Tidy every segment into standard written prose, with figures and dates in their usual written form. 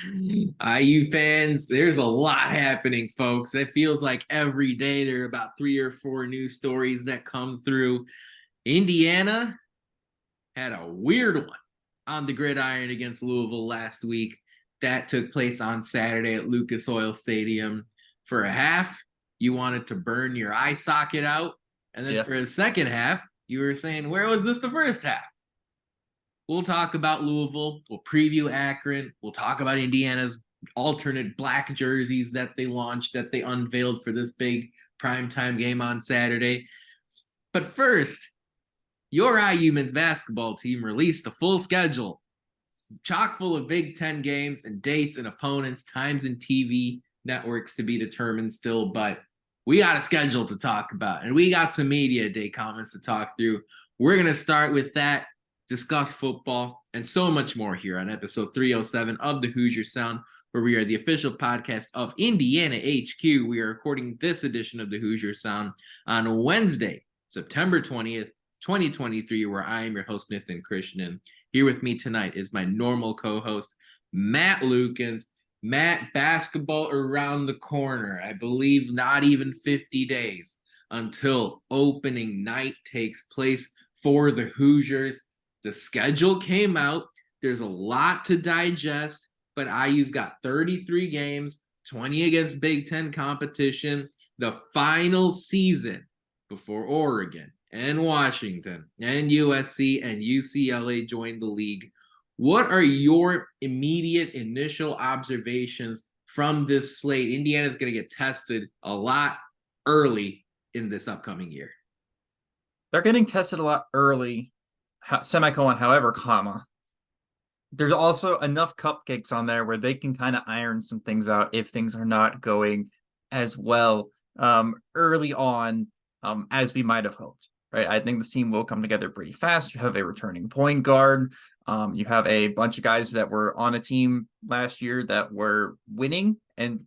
IU fans, there's a lot happening, folks. It feels like every day there are about 3 or 4 news stories that come through. Indiana had a weird one on the gridiron against Louisville last week. That took place on Saturday at Lucas Oil Stadium. For a half, you wanted to burn your eye socket out. And then for the second half, you were saying, where was this the first half? We'll talk about Louisville. We'll preview Akron. We'll talk about Indiana's alternate black jerseys that they launched, that they unveiled for this big primetime game on Saturday. But first, your IU men's basketball team released a full schedule, chock full of Big Ten games and dates and opponents, times and TV networks to be determined still. But we got a schedule to talk about, and we got some media day comments to talk through. We're going to start with that, discuss football, and so much more here on episode 307 of the Hoosier Sound, where we are the official podcast of Indiana HQ. We are recording this edition of the Hoosier Sound on Wednesday, September 20th, 2023, where I am your host, Nathan Krishnan. Here with me tonight is my normal co-host, Matt Lukens. Matt, basketball around the corner. I believe not even 50 days until opening night takes place for the Hoosiers. The schedule came out. There's a lot to digest, but IU's got 33 games, 20 against Big Ten competition, the final season before Oregon and Washington and USC and UCLA joined the league. What are your immediate initial observations from this slate? Indiana's going to get tested a lot early in this upcoming year. They're getting tested a lot early, semicolon, however, comma. There's also enough cupcakes on there where they can kind of iron some things out if things are not going as well early on as we might have hoped. Right? I think this team will come together pretty fast. You have a returning point guard. You have a bunch of guys that were on a team last year that were winning and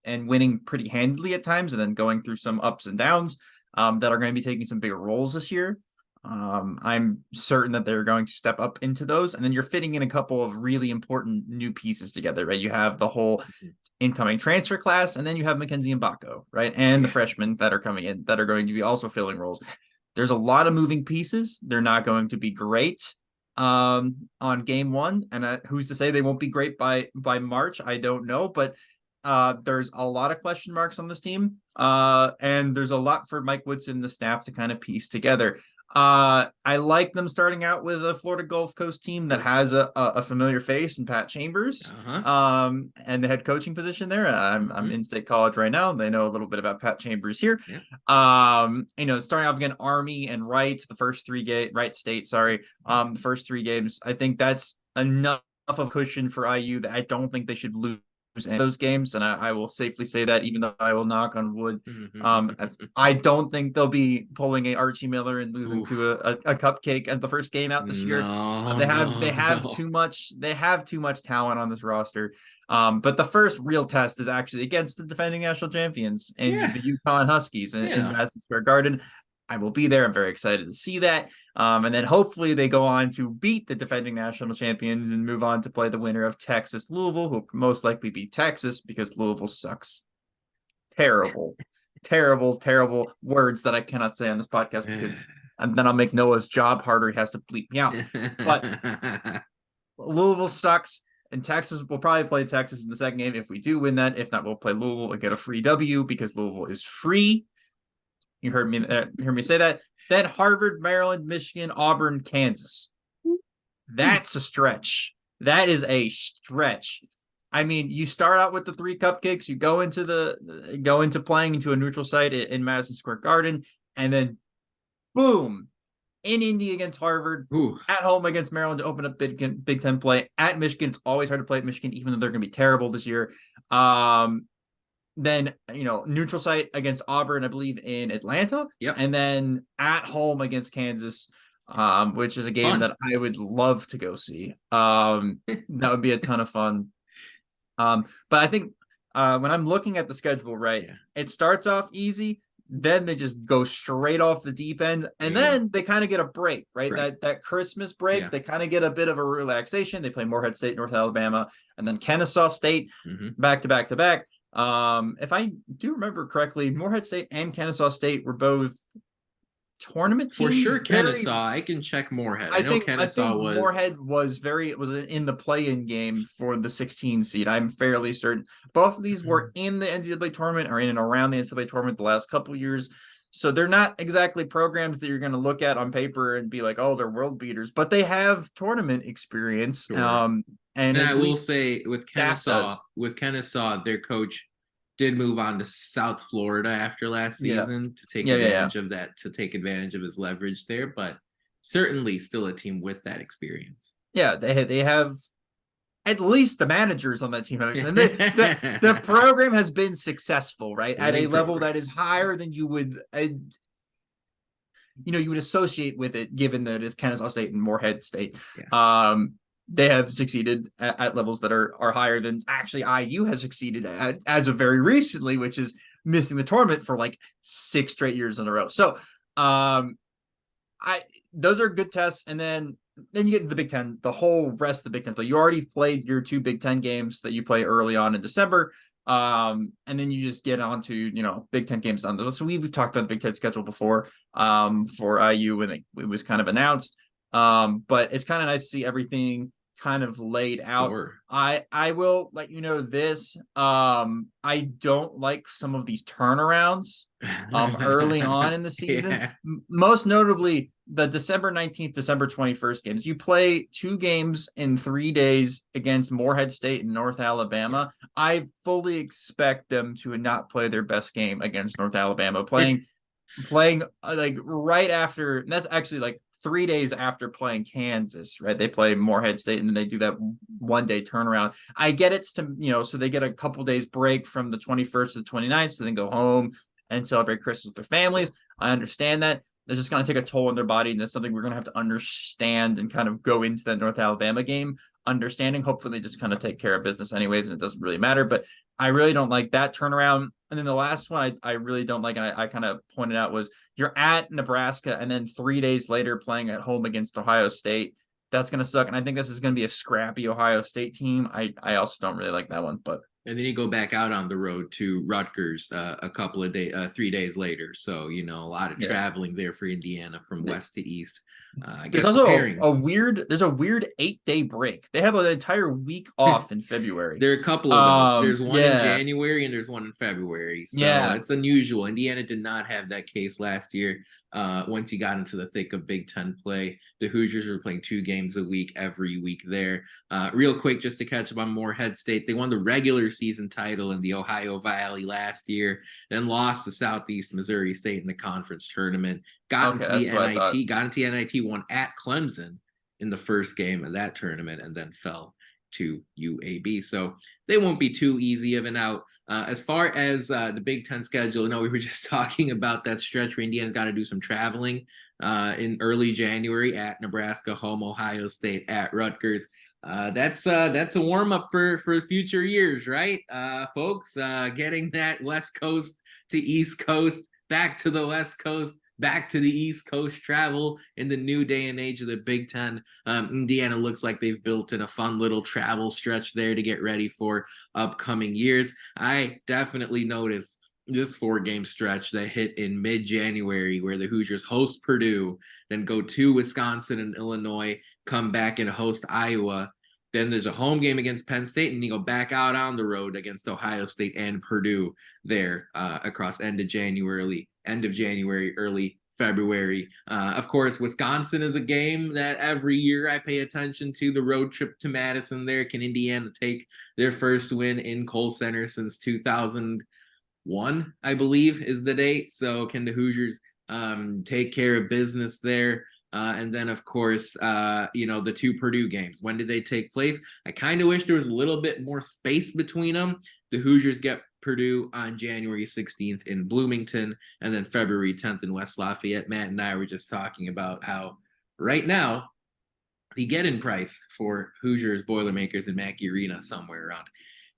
winning pretty handily at times, and then going through some ups and downs that are going to be taking some bigger roles this year. I'm certain that they're going to step up into those. And then you're fitting in a couple of really important new pieces together, right? You have the whole incoming transfer class, and then you have Mackenzie Mbako, right? And the freshmen that are coming in that are going to be also filling roles. There's a lot of moving pieces. They're not going to be great on game one. And who's to say they won't be great by March? I don't know. But there's a lot of question marks on this team. And there's a lot for Mike Woodson and the staff to kind of piece together. I like them starting out with a Florida Gulf Coast team that has a familiar face in Pat Chambers, and the head coaching position there. I'm in State College right now. They know a little bit about Pat Chambers here. Starting off again, Army and Wright, the first Wright State, the first 3 games. I think that's enough of cushion for IU that I don't think they should lose in those games, and I will safely say that, even though I will knock on wood. I don't think they'll be pulling a Archie Miller and losing to a cupcake as the first game out this year. They have too much talent on this roster. But the first real test is actually against the defending national champions and the UConn Huskies in Madison Square Garden. I will be there. I'm very excited to see that. And then hopefully they go on to beat the defending national champions and move on to play the winner of Texas-Louisville, who will most likely be Texas because Louisville sucks. Terrible, terrible, terrible words that I cannot say on this podcast because and then I'll make Noah's job harder. He has to bleep me out. But Louisville sucks. And Texas will probably play Texas in the second game if we do win that. If not, we'll play Louisville and get a free W because Louisville is free. You heard me say that. Then Harvard, Maryland, Michigan, Auburn, Kansas. That's a stretch. That is a stretch. I mean, you start out with the 3 cupcakes. You go into playing into a neutral site in Madison Square Garden, and then boom, in Indy against Harvard, at home against Maryland to open up Big Ten play. At Michigan, it's always hard to play at Michigan, even though they're going to be terrible this year. Then, neutral site against Auburn, I believe, in Atlanta. And then at home against Kansas, which is a game that I would love to go see. That would be a ton of fun. But I think when I'm looking at the schedule, it starts off easy, then they just go straight off the deep end, and then they kind of get a break, right? That Christmas break, they kind of get a bit of a relaxation. They play Morehead State, North Alabama, and then Kennesaw State back to back to back. If I do remember correctly, Morehead State and Kennesaw State were both tournament teams. For sure, Kennesaw. I can check Morehead. I know Kennesaw was. Morehead was in the play-in game for the 16 seed. I'm fairly certain. Both of these were in the NCAA tournament or in and around the NCAA tournament the last couple of years. So they're not exactly programs that you're going to look at on paper and be like, oh, they're world beaters, but they have tournament experience. Sure. And I will say with Kennesaw, their coach did move on to South Florida after last season to take advantage of that, to take advantage of his leverage there, but certainly still a team with that experience. Yeah, they have at least the managers on that team. And the program has been successful, right? At a level that is higher than you would you would associate with it, given that it's Kennesaw State and Morehead State. Yeah. They have succeeded at levels that are higher than actually IU has succeeded at as of very recently, which is missing the tournament for like 6 straight years in a row. So those are good tests. And then you get the Big Ten, the whole rest of the Big Ten. So you already played your 2 Big Ten games that you play early on in December. And then you just get on to, Big Ten games on those. So we've talked about the Big Ten schedule before for IU when it was kind of announced. But it's kind of nice to see everything kind of laid out. Sure. I will let you know this. I don't like some of these turnarounds early on in the season. Most notably the December 19th, December 21st games. You play 2 games in 3 days against Morehead State and North Alabama. I fully expect them to not play their best game against North Alabama, playing like right after, and that's actually like 3 days after playing Kansas, right? They play Morehead State and then they do that 1-day turnaround. I get it's to, so they get a couple days break from the 21st to the 29th, so they go home and celebrate Christmas with their families. I understand that. It's just going to take a toll on their body, and that's something we're going to have to understand and kind of go into that North Alabama game understanding. Hopefully they just kind of take care of business anyways, and it doesn't really matter. But I really don't like that turnaround. And then the last one I really don't like, and I kind of pointed out, was you're at Nebraska and then 3 days later playing at home against Ohio State. That's going to suck. And I think this is going to be a scrappy Ohio State team. I also don't really like that one, but. And then you go back out on the road to Rutgers a couple of days, 3 days later. So, a lot of traveling there for Indiana from west to east. There's also a weird 8-day break. They have an entire week off in February. There are a couple of those. There's one in January and there's one in February. So it's unusual. Indiana did not have that case last year. Once you got into the thick of Big Ten play, the Hoosiers were playing 2 games a week every week there. Real quick, just to catch up on Morehead State, they won the regular season title in the Ohio Valley last year, then lost to Southeast Missouri State in the conference tournament. Got into the NIT, won at Clemson in the first game of that tournament, and then fell to UAB. So they won't be too easy of an out. As far as the Big Ten schedule, we were just talking about that stretch where Indiana's got to do some traveling in early January at Nebraska, home Ohio State, at Rutgers. That's a warm up for future years, right, folks? Getting that West Coast to East Coast, back to the West Coast, back to the East Coast travel in the new day and age of the Big Ten. Indiana looks like they've built in a fun little travel stretch there to get ready for upcoming years. I definitely noticed this 4-game stretch that hit in mid-January where the Hoosiers host Purdue, then go to Wisconsin and Illinois, come back and host Iowa. Then there's a home game against Penn State, and you go back out on the road against Ohio State and Purdue there across end of January, early February. Of course, Wisconsin is a game that every year I pay attention to. The road trip to Madison there. Can Indiana take their first win in Kohl Center since 2001, I believe, is the date. So can the Hoosiers take care of business there? And then, of course, the 2 Purdue games. When did they take place? I kind of wish there was a little bit more space between them. The Hoosiers get Purdue on January 16th in Bloomington, and then February 10th in West Lafayette. Matt and I were just talking about how right now the get-in price for Hoosiers, Boilermakers, and Mackey Arena somewhere around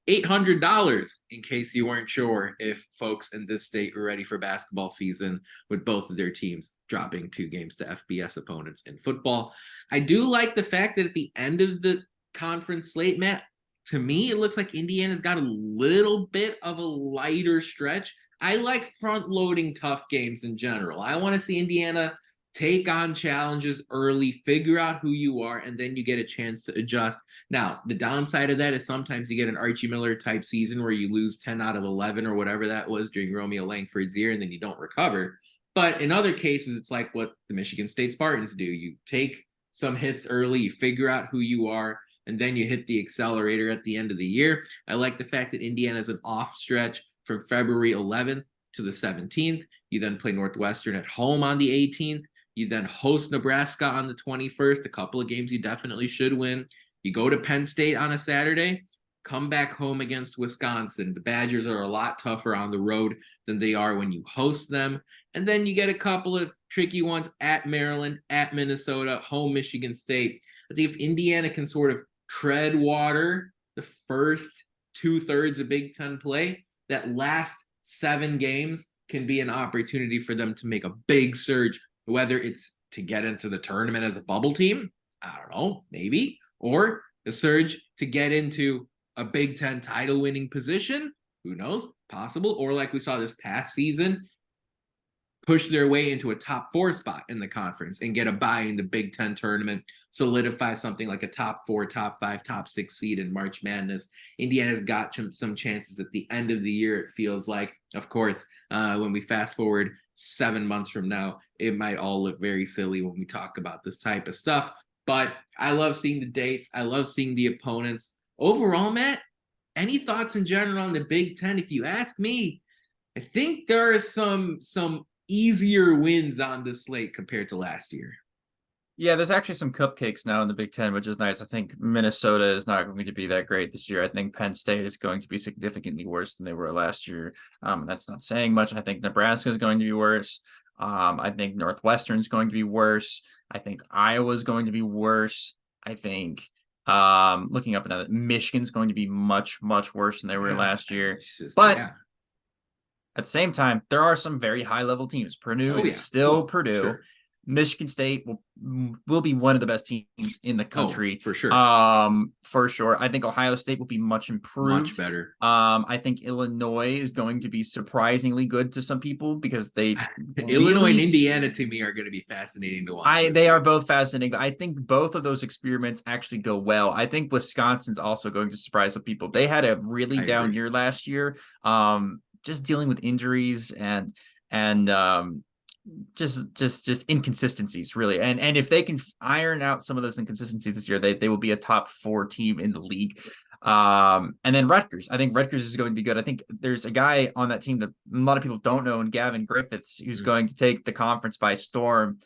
$800 in case you weren't sure if folks in this state were ready for basketball season with both of their teams dropping 2 games to FBS opponents in football. I do like the fact that at the end of the conference slate, Matt, to me, it looks like Indiana's got a little bit of a lighter stretch. I like front loading tough games in general. I want to see Indiana take on challenges early, figure out who you are, and then you get a chance to adjust. Now, the downside of that is sometimes you get an Archie Miller type season where you lose 10 out of 11 or whatever that was during Romeo Langford's year, and then you don't recover. But in other cases, it's like what the Michigan State Spartans do. You take some hits early, you figure out who you are, and then you hit the accelerator at the end of the year. I like the fact that Indiana is an off stretch from February 11th to the 17th. You then play Northwestern at home on the 18th. You then host Nebraska on the 21st, a couple of games you definitely should win. You go to Penn State on a Saturday, come back home against Wisconsin. The Badgers are a lot tougher on the road than they are when you host them. And then you get a couple of tricky ones at Maryland, at Minnesota, home Michigan State. I think if Indiana can sort of tread water the first 2/3 of Big Ten play, that last 7 games can be an opportunity for them to make a big surge, whether it's to get into the tournament as a bubble team, I don't know, maybe, or a surge to get into a Big Ten title winning position, who knows, possible, or like we saw this past season, push their way into a top 4 spot in the conference and get a bye in the Big Ten tournament, solidify something like a top 4, top 5, top 6 seed in March Madness. Indiana's got some chances at the end of the year, it feels like. Of course, when we fast forward 7 months from now, it might all look very silly when we talk about this type of stuff. But I love seeing the dates. I love seeing the opponents. Overall, Matt, any thoughts in general on the Big Ten? If you ask me, I think there are some easier wins on the slate compared to last year. Yeah, there's actually some cupcakes now in the Big Ten, which is nice. I think Minnesota is not going to be that great this year. I think Penn State is going to be significantly worse than they were last year. That's not saying much. I think Nebraska is going to be worse. I think Northwestern is going to be worse. I think Iowa is going to be worse. I think looking up another, Michigan's going to be much, much worse than they were last year. At the same time, there are some very high-level teams. Purdue is still Purdue. Sure. Michigan State will be one of the best teams in the country. For sure. For sure. I think Ohio State will be much improved. Much better. I think Illinois is going to be surprisingly good to some people because they Illinois and Indiana to me are going to be fascinating to watch. They are both fascinating. I think both of those experiments actually go well. I think Wisconsin's also going to surprise some people. They had a really down year last year. Just dealing with injuries and just inconsistencies really. And if they can iron out some of those inconsistencies this year, they will be a top 4 team in the league. And then Rutgers. I think Rutgers is going to be good. I think there's a guy on that team that a lot of people don't know, and Gavin Griffiths, who's going to take the conference by storm.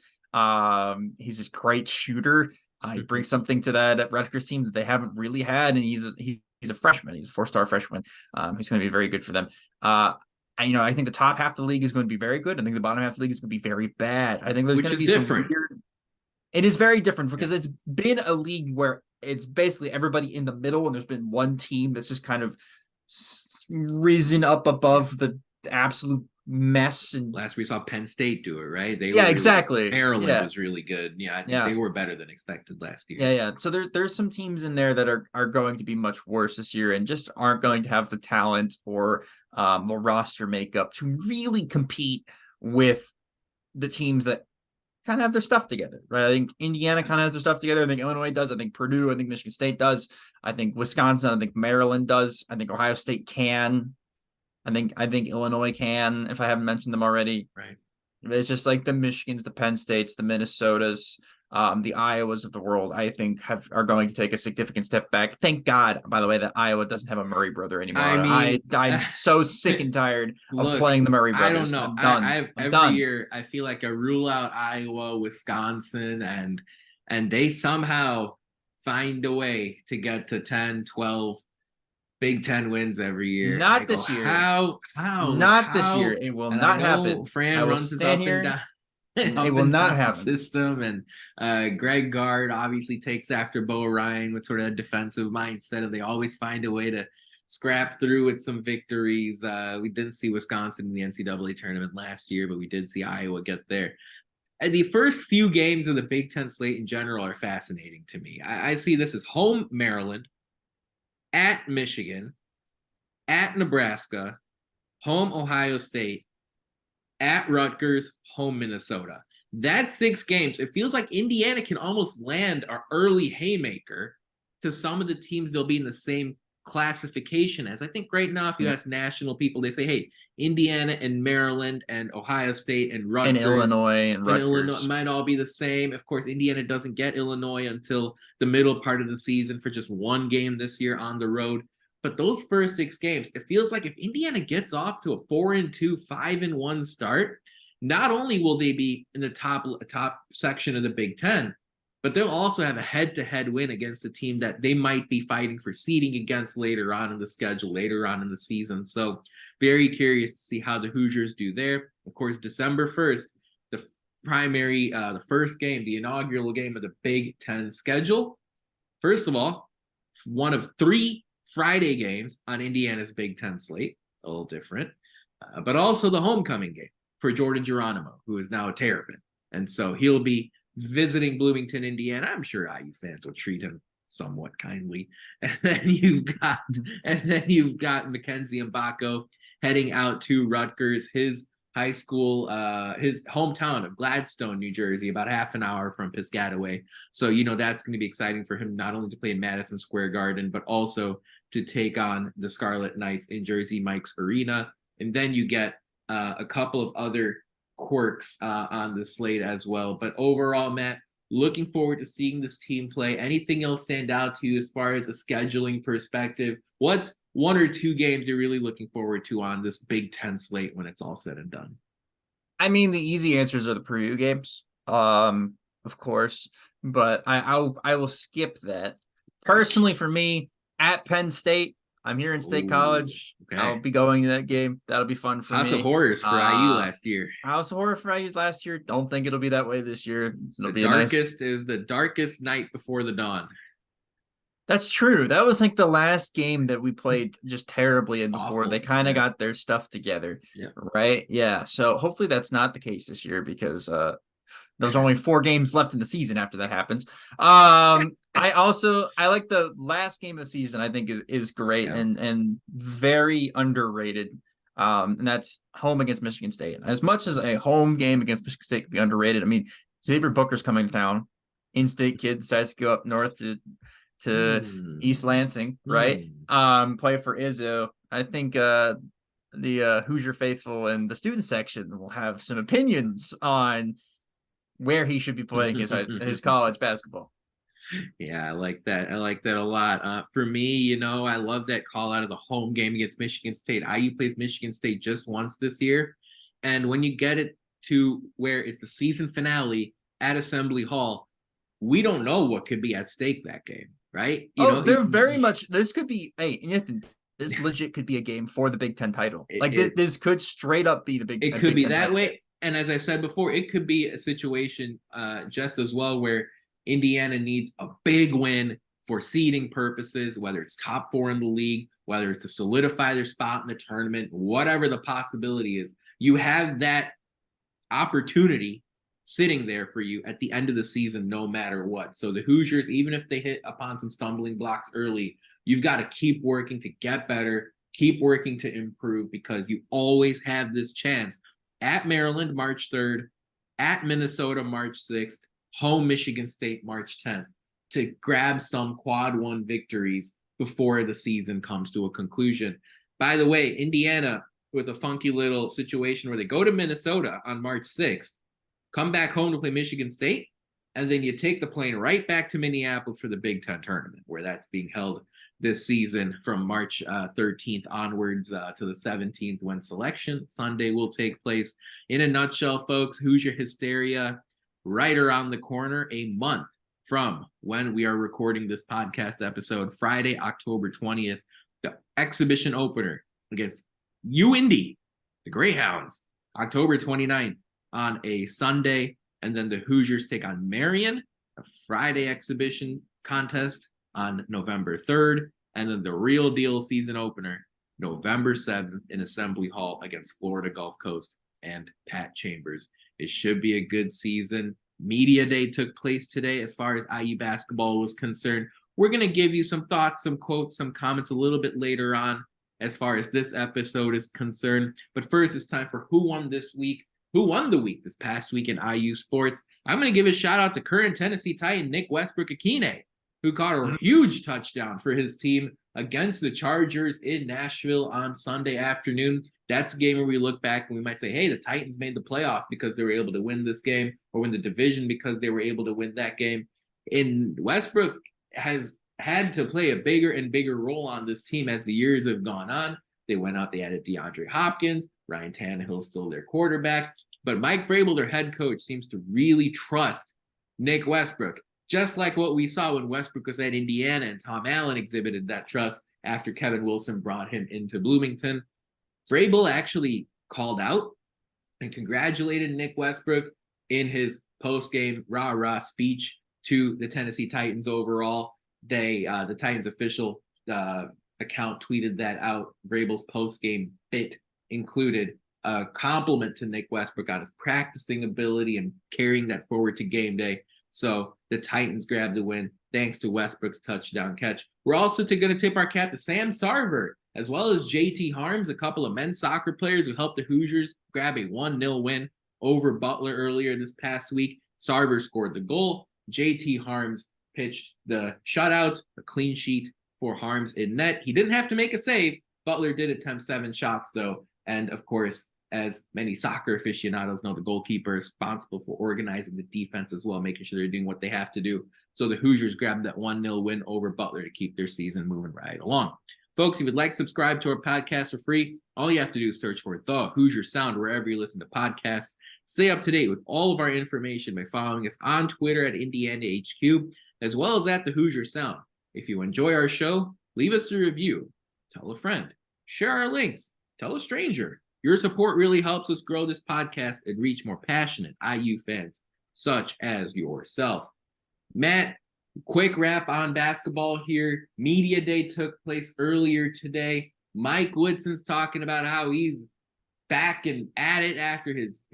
He's a great shooter. He brings something to that Rutgers team that they haven't really had, and he's a freshman. He's a 4-star freshman. He's going to be very good for them. I think the top half of the league is going to be very good. I think the bottom half of the league is going to be very bad. I think there's going to be different. It is very different because it's been a league where it's basically everybody in the middle, and there's been one team that's just kind of risen up above the absolute mess. And last we saw Penn State do it, right? Exactly. Maryland was really good. I think they were better than expected last year. Yeah. So there's some teams in there that are going to be much worse this year and just aren't going to have the talent or the roster makeup to really compete with the teams that kind of have their stuff together, right? I think Indiana kind of has their stuff together. I think Illinois does. I think Purdue. I think Michigan State does. I think Wisconsin. I think Maryland does. I think Ohio State can. I think Illinois can, if I haven't mentioned them already. Right. It's just like the Michigans, the Penn States, the Minnesotas, the Iowas of the world, I think are going to take a significant step back. Thank God, by the way, that Iowa doesn't have a Murray brother anymore. I'm so sick and tired of playing the Murray brothers. I don't know. Every year I feel like I rule out Iowa, Wisconsin, and they somehow find a way to get to 10, 12 Big Ten wins every year. Not this year. How? This year. It will not happen. Fran runs his up and down. It will not happen. System, and Greg Gard obviously takes after Bo Ryan with sort of a defensive mindset, and they always find a way to scrap through with some victories. We didn't see Wisconsin in the NCAA tournament last year, but we did see Iowa get there. And the first few games of the Big Ten slate in general are fascinating to me. I see this as home Maryland, at Michigan, at Nebraska, home Ohio State, at Rutgers, home Minnesota. That's 6 games. It feels like Indiana can almost land an early haymaker to some of the teams they'll be in the same classification as. I think right now, if you ask national people, they say, hey, Indiana and Maryland and Ohio State and Rutgers and Illinois and Rutgers. Illinois might all be the same. Of course, Indiana doesn't get Illinois until the middle part of the season for just one game this year on the road. But those first 6 games, it feels like if Indiana gets off to a 4-2, 5-1 start, not only will they be in the top section of the Big Ten, but they'll also have a head-to-head win against a team that they might be fighting for seeding against later on in the schedule, later on in the season. So very curious to see how the Hoosiers do there. Of course, December 1st, the primary, the first game, the inaugural game of the Big Ten schedule. First of all, one of 3 Friday games on Indiana's Big Ten slate, a little different, but also the homecoming game for Jordan Geronimo, who is now a Terrapin. And so he'll be visiting Bloomington, Indiana. I'm sure IU fans will treat him somewhat kindly. And then you've got Mackenzie Mbako heading out to Rutgers, his high school, his hometown of Gladstone, New Jersey, about half an hour from Piscataway. So, that's going to be exciting for him, not only to play in Madison Square Garden, but also to take on the Scarlet Knights in Jersey Mike's Arena. And then you get a couple of other quirks on the slate as well. But overall, Matt, looking forward to seeing this team play. Anything else stand out to you as far as a scheduling perspective? What's 1 or 2 games you're really looking forward to on this Big Ten slate when it's all said and done? I mean, the easy answers are the Purdue games, of course, but I will skip that. Personally, for me, at Penn State, I'm here in State College. Okay. I'll be going to that game. That'll be fun for me. House of Horrors for IU last year. House of Horror for IU last year. Don't think it'll be that way this year. It'll be is the darkest night before the dawn. That's true. That was like the last game that we played just terribly in before they kind of got their stuff together. Yeah. Right? Yeah. So hopefully that's not the case this year because there's only 4 games left in the season after that happens. I like the last game of the season. I think is great and very underrated. And that's home against Michigan State. As much as a home game against Michigan State could be underrated, I mean, Xavier Booker's coming to town. In-state kid decides to go up north to East Lansing, right? Play for Izzo. I think the Hoosier faithful and the student section will have some opinions on where he should be playing his college basketball. Yeah, I like that. I like that a lot. For me, I love that call out of the home game against Michigan State. IU plays Michigan State just once this year. And when you get it to where it's the season finale at Assembly Hall, we don't know what could be at stake that game, right? They're very much, this could be, hey, Nathan, this legit could be a game for the Big Ten title. This could straight up be the Big Ten. It could be that way. And as I said before, it could be a situation just as well where Indiana needs a big win for seeding purposes, whether it's top 4 in the league, whether it's to solidify their spot in the tournament, whatever the possibility is. You have that opportunity sitting there for you at the end of the season, no matter what. So the Hoosiers, even if they hit upon some stumbling blocks early, you've got to keep working to get better, keep working to improve, because you always have this chance at Maryland, March 3rd, at Minnesota, March 6th, home Michigan State, March 10th, to grab some quad 1 victories before the season comes to a conclusion. By the way, Indiana, with a funky little situation where they go to Minnesota on March 6th, come back home to play Michigan State, and then you take the plane right back to Minneapolis for the Big Ten tournament, where that's being held this season from March 13th onwards to the 17th, when Selection Sunday will take place. In a nutshell, folks, Hoosier hysteria right around the corner, a month from when we are recording this podcast episode, Friday, October 20th, the exhibition opener against Indy, the Greyhounds, October 29th on a Sunday, and then the Hoosiers take on Marion, a Friday exhibition contest on November 3rd, And then the real deal season opener, November 7th in Assembly Hall against Florida Gulf Coast and Pat Chambers. It should be a good season. Media Day took place today as far as IU basketball was concerned. We're going to give you some thoughts, some quotes, some comments a little bit later on as far as this episode is concerned. But first, it's time for Who Won This Week? Who won the week this past week in IU sports? I'm going to give a shout out to current Tennessee Titan Nick Westbrook-Akine, who caught a huge touchdown for his team against the Chargers in Nashville on Sunday afternoon. That's a game where we look back and we might say, hey, the Titans made the playoffs because they were able to win this game, or win the division because they were able to win that game. And Westbrook has had to play a bigger and bigger role on this team as the years have gone on. They went out, they added DeAndre Hopkins, Ryan Tannehill's still their quarterback, but Mike Vrabel, their head coach, seems to really trust Nick Westbrook, just like what we saw when Westbrook was at Indiana and Tom Allen exhibited that trust after Kevin Wilson brought him into Bloomington. Vrabel actually called out and congratulated Nick Westbrook in his post-game rah-rah speech to the Tennessee Titans overall. The Titans official account tweeted that out. Vrabel's post-game bit included a compliment to Nick Westbrook on his practicing ability and carrying that forward to game day. So the Titans grabbed the win thanks to Westbrook's touchdown catch. We're also going to tip our cap to Sam Sarver, as well as JT Harms, a couple of men's soccer players who helped the Hoosiers grab a 1-0 win over Butler earlier this past week. Sarver scored the goal. JT Harms pitched the shutout, a clean sheet for Harms in net. He didn't have to make a save. Butler did attempt 7 shots, though. And, of course, as many soccer aficionados know, the goalkeeper is responsible for organizing the defense as well, making sure they're doing what they have to do. So the Hoosiers grabbed that 1-0 win over Butler to keep their season moving right along. Folks, if you would like to subscribe to our podcast for free, all you have to do is search for The Hoosier Sound wherever you listen to podcasts. Stay up to date with all of our information by following us on Twitter at Indiana HQ, as well as at The Hoosier Sound. If you enjoy our show, leave us a review, tell a friend, share our links, tell a stranger. Your support really helps us grow this podcast and reach more passionate IU fans, such as yourself. Matt, quick wrap on basketball here. Media Day took place earlier today. Mike Woodson's talking about how he's back and at it after his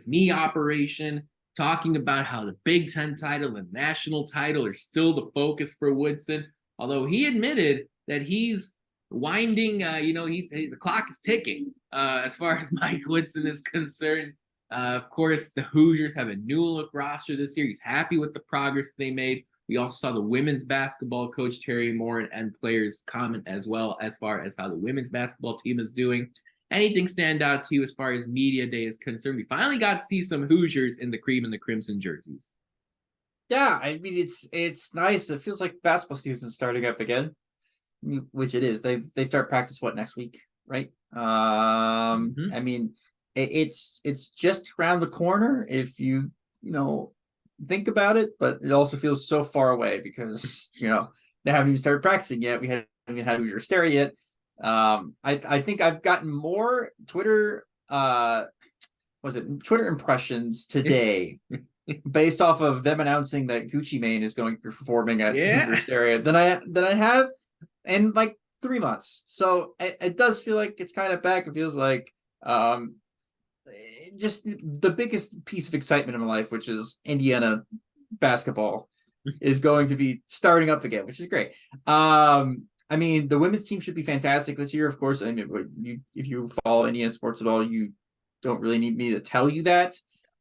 knee operation, talking about how the Big Ten title and national title are still the focus for Woodson, although he admitted that he's winding, the clock is ticking as far as Mike Woodson is concerned. Of course, the Hoosiers have a new look roster this year. He's happy with the progress they made. We also saw the women's basketball coach, Terry Moore, and players comment as well as far as how the women's basketball team is doing. Anything stand out to you as far as Media Day is concerned? We finally got to see some Hoosiers in the cream and the crimson jerseys. Yeah, I mean, it's nice. It feels like basketball season's starting up again, which it is. They start practice, next week, right? I mean, it's just around the corner if you think about it, but it also feels so far away because they haven't even started practicing yet. We haven't even had Hoosier Stare yet. I think I've gotten more Twitter Twitter impressions today based off of them announcing that Gucci Mane is going to be performing at Hoosier Stare than I have in like 3 months. So it does feel like it's kind of back. It feels like just the biggest piece of excitement in my life, which is Indiana basketball, is going to be starting up again, which is great. I mean, the women's team should be fantastic this year, of course. I mean, if you follow Indiana sports at all, you don't really need me to tell you that.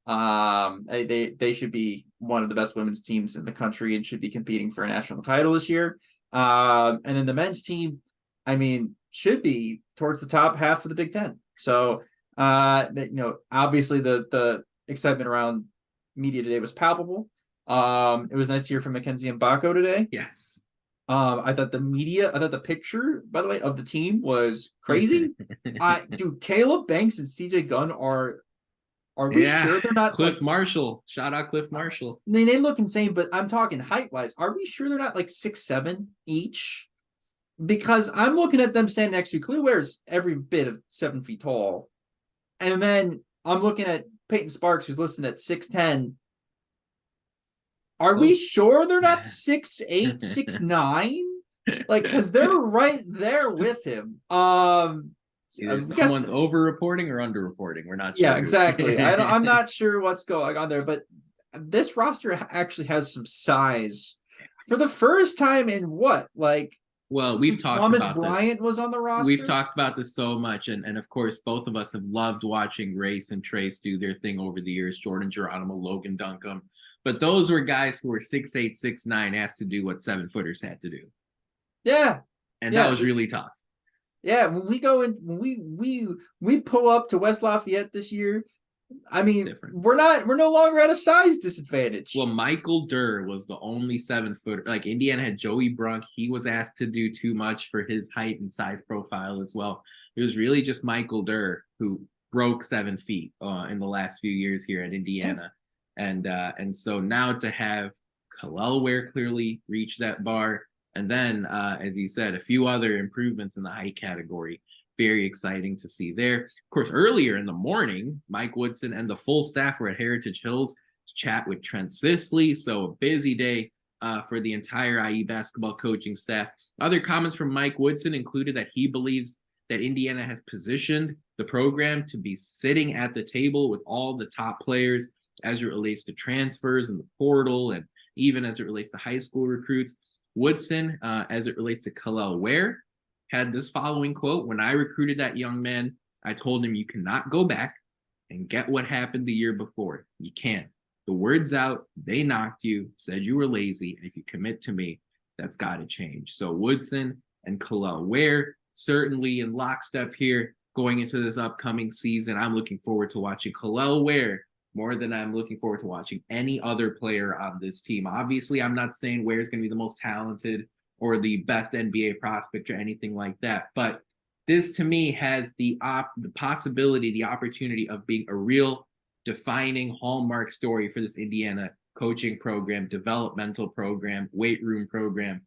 They should be one of the best women's teams in the country and should be competing for a national title this year. And then the men's team, I mean, should be towards the top half of the Big Ten. So, obviously the excitement around Media Day was palpable. It was nice to hear from Mackenzie Mbako today. Yes. I thought the picture, by the way, of the team was crazy. Dude, Caleb Banks and CJ Gunn are we sure they're not Cliff Marshall? Shout out Cliff Marshall. I mean, they look insane, but I'm talking height-wise. Are we sure they're not like 6'7" each? Because I'm looking at them standing next to Kluwer's every bit of 7 feet tall. And then I'm looking at Peyton Sparks, who's listed at 6'10". Are we sure they're not 6'8", 6'9"? Like, because they're right there with him. Either We got someone's over-reporting or under-reporting. We're not sure. yeah, exactly. I'm not sure what's going on there, but this roster actually has some size for the first time in what, like, Well, we've since talked Thomas about Bryant this. was on the We've roster. talked about this so much, and of course, both of us have loved watching Race and Trace do their thing over the years. Jordan Geronimo, Logan Duncombe, but those were guys who were 6'8", 6'9", asked to do what 7-footers had to do, Yeah, and that yeah, was really tough. yeah. When we go in, when we pull up to West Lafayette this year, I mean, Different. we're no longer at a size disadvantage. Well, Michael Durr was the only 7-footer. Like Indiana had Joey Brunk. He was asked to do too much for his height and size profile as well. It was really just Michael Durr who broke 7 feet in the last few years here at Indiana. And so now to have Kalel Ware clearly reach that bar. And then, as you said, a few other improvements in the height category. Very exciting to see there. Of course, earlier in the morning, Mike Woodson and the full staff were at Heritage Hills to chat with Trent Sisley. So a busy day for the entire IU basketball coaching staff. Other comments from Mike Woodson included that he believes that Indiana has positioned the program to be sitting at the table with all the top players as it relates to transfers and the portal, and even as it relates to high school recruits. Woodson, as it relates to Kalel Ware, had this following quote: "When I recruited that young man, I told him you cannot go back and get what happened the year before. You can't. The word's out. They knocked you, said you were lazy, and if you commit to me, that's got to change." So Woodson and Kalel Ware certainly in lockstep here going into this upcoming season. I'm looking forward to watching Kalel Ware more than I'm looking forward to watching any other player on this team. Obviously, I'm not saying Ware's going to be the most talented or the best NBA prospect or anything like that, but this to me has the possibility, the opportunity of being a real defining hallmark story for this Indiana coaching program, developmental program, weight room program.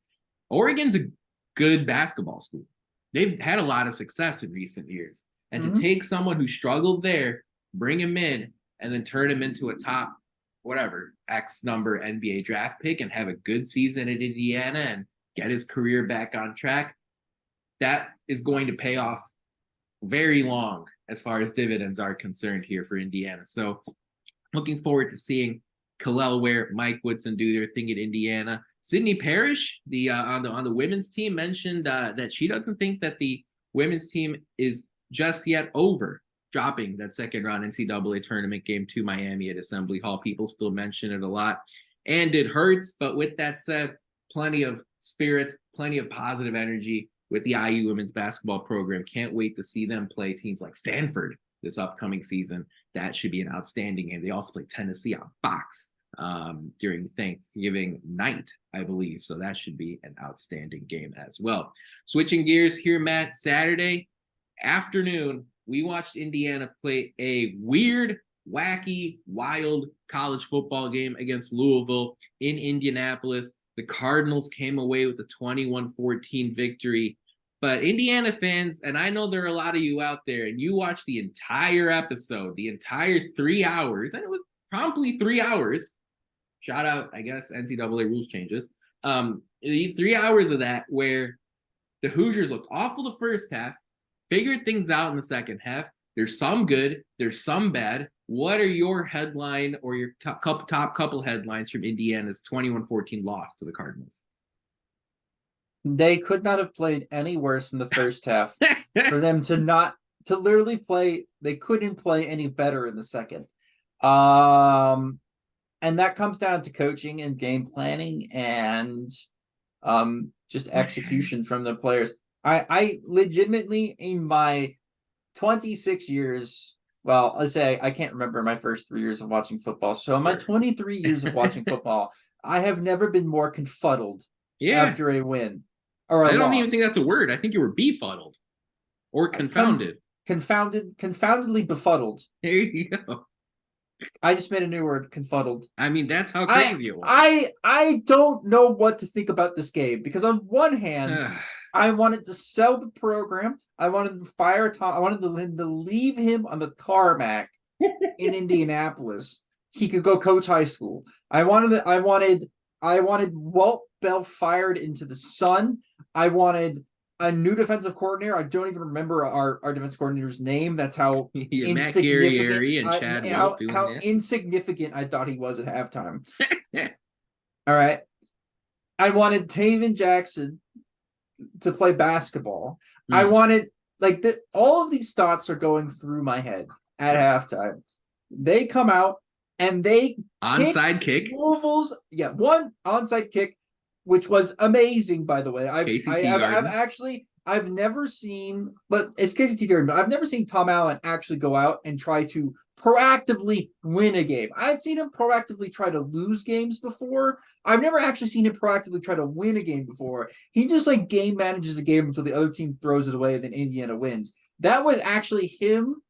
Oregon's a good basketball school. They've had a lot of success in recent years. And to take someone who struggled there, bring him in, and then turn him into a top, whatever, X number NBA draft pick and have a good season at Indiana and get his career back on track, that is going to pay off very long as far as dividends are concerned here for Indiana. So looking forward to seeing Kalel Ware, Mike Woodson do their thing at Indiana. Sydney Parrish, the on the women's team, mentioned that she doesn't think that the women's team is just yet over dropping that second round NCAA tournament game to Miami at Assembly Hall. People still mention it a lot, and it hurts. But with that said, plenty of spirit, plenty of positive energy with the IU women's basketball program. Can't wait to see them play teams like Stanford this upcoming season. That should be an outstanding game. They also play Tennessee on Fox during Thanksgiving night, I believe. So that should be an outstanding game as well. Switching gears here, Matt, Saturday afternoon, we watched Indiana play a weird, wacky, wild college football game against Louisville in Indianapolis. The Cardinals came away with a 21-14 victory. But Indiana fans, and I know there are a lot of you out there, and you watched the entire episode, the entire 3 hours, and it was promptly 3 hours. Shout out, I guess, NCAA rules changes. 3 hours of that where the Hoosiers looked awful the first half, figured things out in the second half. There's some good, there's some bad. What are your headline or your top couple headlines from Indiana's 21-14 loss to the Cardinals? They could not have played any worse in the first half for them to literally play. They couldn't play any better in the second. And that comes down to coaching and game planning and just execution from the players. I legitimately, in my 26 years, well, let's say I can't remember my first 3 years of watching football. So in my 23 years of watching football, I have never been more confuddled after a win or a I don't loss. even think that's a word. I think you were befuddled or confounded. Confoundedly befuddled. There you go. I just made a new word, confuddled. I mean, that's how crazy it was. I don't know what to think about this game because on one hand, I wanted to sell the program. I wanted to fire Tom. I wanted to leave him on the tarmac in Indianapolis. He could go coach high school. I wanted I wanted Walt Bell fired into the sun. I wanted a new defensive coordinator. I don't even remember our defensive coordinator's name. That's how Yeah, Matt insignificant Guerrieri and Chad Wilt doing how that. insignificant I thought he was at halftime. All right. I wanted Taven Jackson to play basketball. I wanted all of these thoughts are going through my head at halftime. They come out and they onside kick. Louisville's one onside kick, which was amazing, by the way. I've never seen, but it's KCT Garden, but I've never seen Tom Allen actually go out and try to proactively win a game. I've seen him proactively try to lose games before. I've never actually seen him proactively try to win a game before. He just game manages a game until the other team throws it away, and then Indiana wins. That was actually him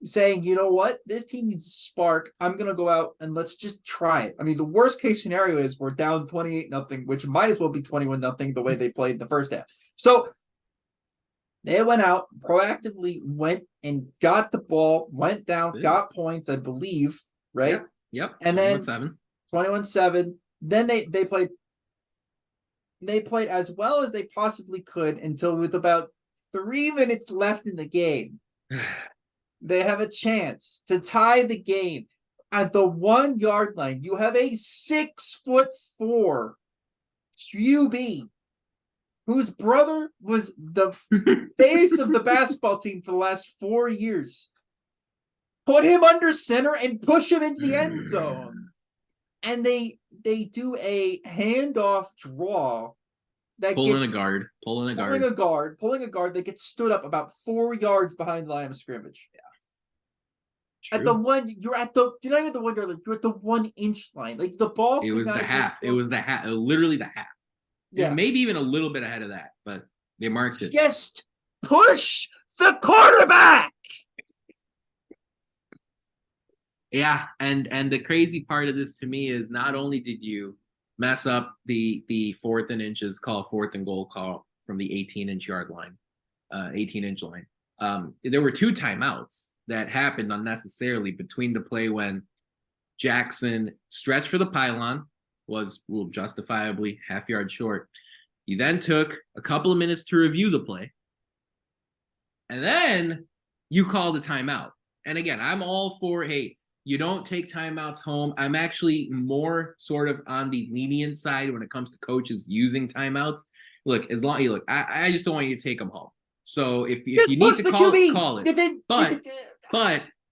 saying, you know what, this team needs spark. I'm going to go out and let's just try it. I mean, the worst case scenario is we're down 28-0, which might as well be 21-0 the way they played in the first half. So they went out, proactively went and got the ball, went down, got points, I believe, right? Yep. And then 21-7. Then they played as well as they possibly could until with about 3 minutes left in the game. They have a chance to tie the game at the 1 yard line. You have a 6'4" QB whose brother was the face of the basketball team for the last 4 years. Put him under center and push him into the end zone. And they do a handoff draw that pulling a guard that gets stood up about 4 yards behind the line of scrimmage. Yeah. True. At the one, you're not even at the 1 yard line, you're at the 1 inch line. Like the ball. It was the half. It was the half. Literally the half. Yeah. Maybe even a little bit ahead of that, but they marked it. Just push the quarterback. Yeah, and the crazy part of this to me is not only did you mess up the 4th and inches call, 4th and goal call from the 18-inch line. There were 2 timeouts that happened unnecessarily between the play when Jackson stretched for the pylon, was justifiably half yard short. You then took a couple of minutes to review the play, and then you called a timeout. And again, I'm all for, hey, you don't take timeouts home. I'm actually more sort of on the lenient side when it comes to coaches using timeouts. Look, I just don't want you to take them home. So if you need to call it.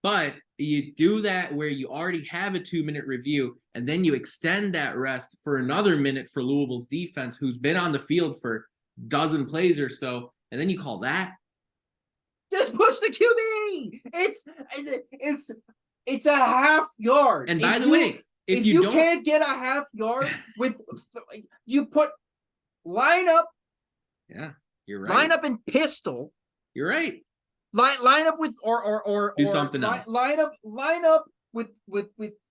But you do that where you already have a 2-minute review, and then you extend that rest for another minute for Louisville's defense, who's been on the field for a dozen plays or so, and then you call that. Just push the QB. It's a half yard. And by the way, if you can't get a half yard with you put line up. Yeah, you're right. Line up in pistol. You're right. Line up with or do something else. Line up with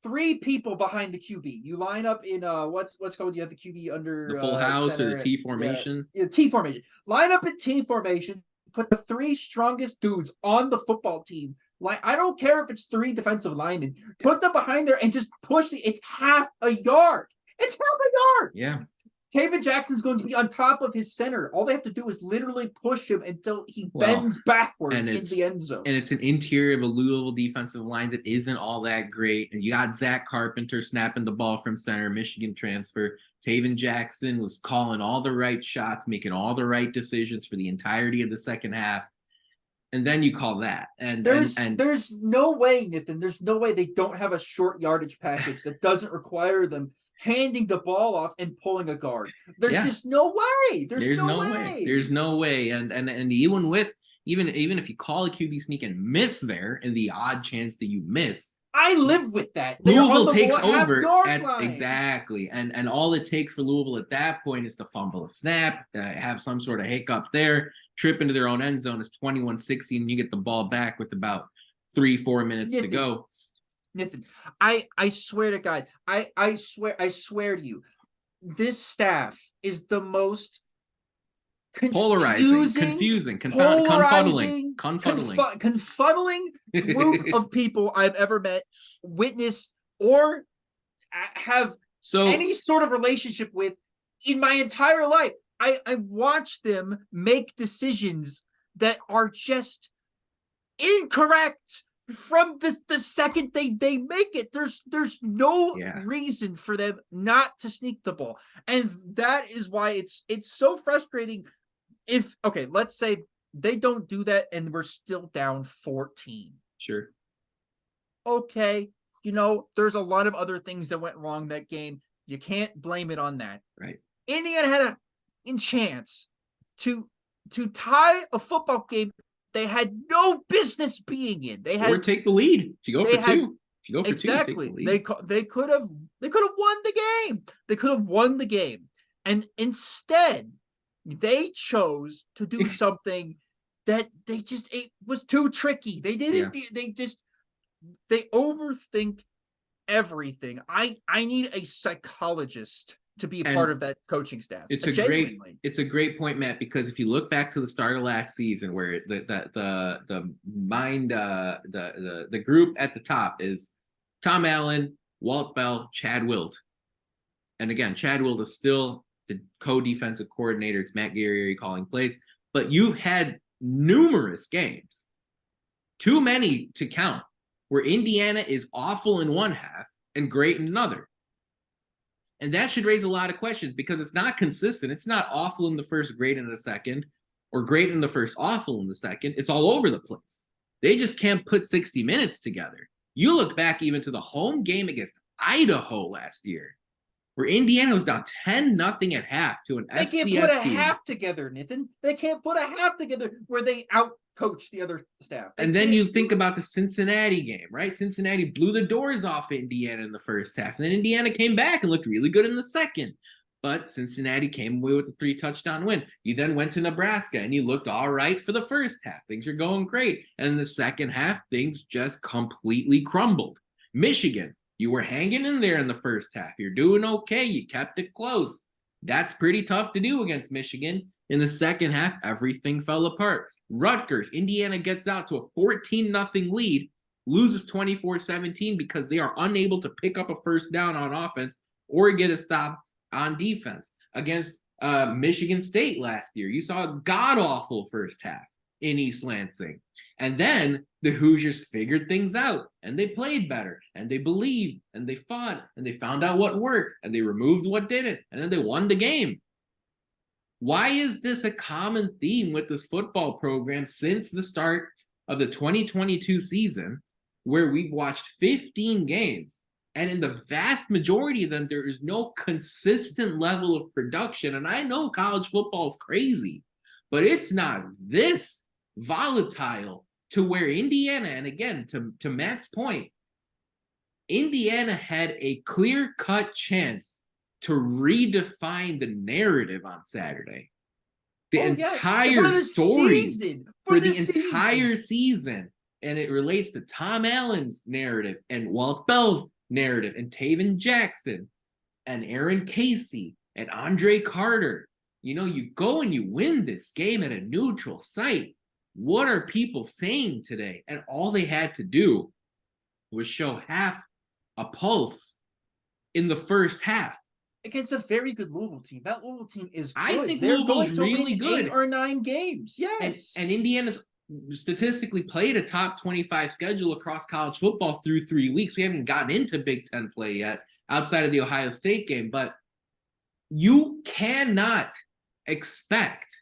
3 people behind the QB. You line up in what's called, you have the QB under the full house center, or the T formation. Yeah, T formation. Line up in T formation. Put the 3 strongest dudes on the football team. Like, I don't care if it's 3 defensive linemen. Put them behind there and just push it's half a yard. It's half a yard. Yeah. Taven Jackson's going to be on top of his center. All they have to do is literally push him until he bends backwards into the end zone. And it's an interior of a Louisville defensive line that isn't all that great. And you got Zach Carpenter snapping the ball from center, Michigan transfer. Taven Jackson was calling all the right shots, making all the right decisions for the entirety of the second half. And then you call that. And there's no way, Nathan. There's no way they don't have a short yardage package that doesn't require them handing the ball off and pulling a guard. There's just no way. There's no way. There's no way. And even if you call a QB sneak and miss there, in the odd chance that you miss, I live with that. Louisville takes over exactly, and all it takes for Louisville at that point is to fumble a snap, have some sort of hiccup there, trip into their own end zone. It's 21-16, and you get the ball back with about 3-4 minutes to go. Nathan, I swear to God, I swear to you, this staff is the most confusing, confuddling group of people I've ever met, witnessed, or have any sort of relationship with in my entire life. I watch them make decisions that are just incorrect from the second they make it. There's no reason for them not to sneak the ball, and that is why it's so frustrating. If let's say they don't do that and we're still down 14. Sure. Okay, there's a lot of other things that went wrong that game. You can't blame it on that. Right. Indiana had a chance to tie a football game they had no business being in. They had or take the lead. If you go for two. If you go for exactly. two, take the lead. They could have won the game. They could have won the game. And instead, they chose to do something that it was too tricky. They didn't they overthink everything. I need a psychologist to be a part of that coaching staff. It's a great point, Matt, because if you look back to the start of last season, where the group at the top is Tom Allen, Walt Bell, Chad Wilt, and again, Chad Wilt is still the co-defensive coordinator. It's Matt Guerrieri calling plays, but you've had numerous games, too many to count, where Indiana is awful in one half and great in another. And that should raise a lot of questions because it's not consistent. It's not awful in the first, great in the second, or great in the first, awful in the second. It's all over the place. They just can't put 60 minutes together. You look back even to the home game against Idaho last year, where Indiana was down 10-0 at half to an FCS team. They can't put a half together, Nathan. They can't put a half together where they out-coach the other staff. And then you think about the Cincinnati game, right? Cincinnati blew the doors off Indiana in the first half. And then Indiana came back and looked really good in the second. But Cincinnati came away with a 3-touchdown win. You then went to Nebraska and you looked all right for the first half. Things are going great. And in the second half, things just completely crumbled. Michigan, you were hanging in there in the first half. You're doing okay. You kept it close. That's pretty tough to do against Michigan. In the second half, everything fell apart. Rutgers, Indiana gets out to a 14-0 lead, loses 24-17 because they are unable to pick up a first down on offense or get a stop on defense. Against Michigan State last year, you saw a god-awful first half in East Lansing. And then the Hoosiers figured things out, and they played better, and they believed, and they fought, and they found out what worked, and they removed what didn't, and then they won the game. Why is this a common theme with this football program since the start of the 2022 season, where we've watched 15 games, and in the vast majority of them, there is no consistent level of production? And I know college football is crazy, but it's not this volatile to where Indiana, and again, to Matt's point, Indiana had a clear-cut chance to redefine the narrative on Saturday. The entire story for the entire season. And it relates to Tom Allen's narrative and Walt Bell's narrative and Taven Jackson and Aaron Casey and Andre Carter. You go and you win this game at a neutral site. What are people saying today? And all they had to do was show half a pulse in the first half. Against a very good Louisville team. That Louisville team is good. I think Louisville's really good. 8 or 9 games. Yes. And Indiana's statistically played a top 25 schedule across college football through 3 weeks. We haven't gotten into Big Ten play yet outside of the Ohio State game, but you cannot expect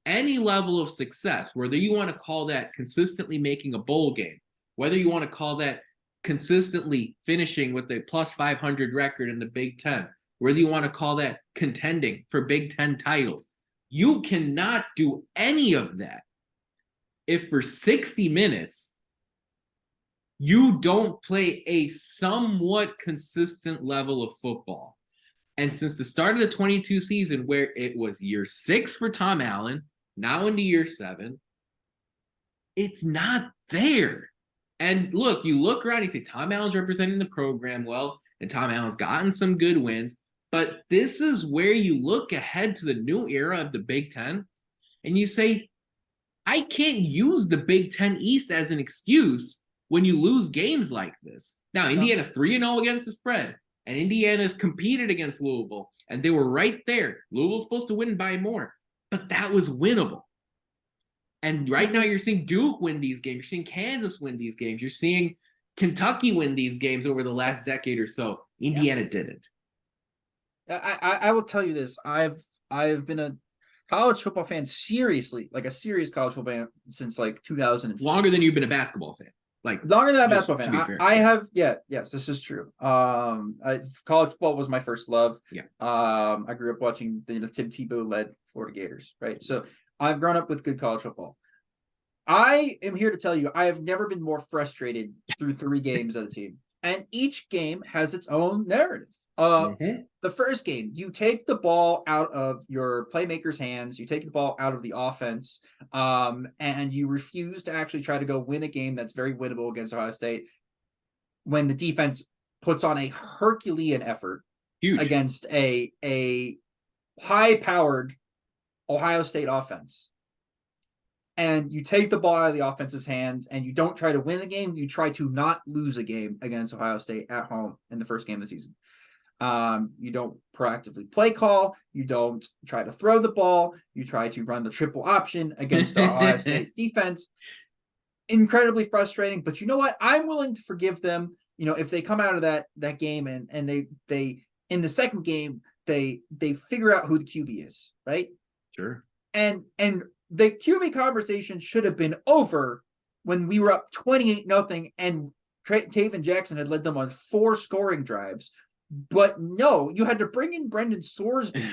any level of success, whether you want to call that consistently making a bowl game, whether you want to call that consistently finishing with a plus 500 record in the Big Ten, whether you want to call that contending for Big Ten titles. You cannot do any of that if for 60 minutes you don't play a somewhat consistent level of football. And since the start of the 22 season, where it was year 6 for Tom Allen, now into year 7, it's not there. And look, you look around, you say Tom Allen's representing the program well, and Tom Allen's gotten some good wins. But this is where you look ahead to the new era of the Big Ten, and you say, I can't use the Big Ten East as an excuse when you lose games like this. Now, Indiana's 3-0 against the spread. And Indiana's competed against Louisville, and they were right there. Louisville's supposed to win by more, but that was winnable. And right now you're seeing Duke win these games. You're seeing Kansas win these games. You're seeing Kentucky win these games over the last decade or so. Indiana didn't. I will tell you this. I've been a college football fan seriously, like a serious college football fan since like 2000. Longer than you've been a basketball fan. Like longer than a basketball fan. Fair, I have, yes, this is true. College football was my first love. Yeah. I grew up watching the Tim Tebow led Florida Gators, right? So I've grown up with good college football. I am here to tell you, I have never been more frustrated through 3 games of a team, and each game has its own narrative. The first game, you take the ball out of your playmaker's hands, you take the ball out of the offense, and you refuse to actually try to go win a game that's very winnable against Ohio State when the defense puts on a Herculean effort against a high-powered Ohio State offense. And you take the ball out of the offense's hands and you don't try to win the game, you try to not lose a game against Ohio State at home in the first game of the season. You don't proactively play call. You don't try to throw the ball. You try to run the triple option against our Ohio State defense. Incredibly frustrating, but you know what? I'm willing to forgive them. You know, if they come out of that game and they in the second game, they figure out who the QB is, right? Sure. And the QB conversation should have been over when we were up 28-0 and Taven Jackson had led them on 4 scoring drives. But no, you had to bring in Brendan Sorsby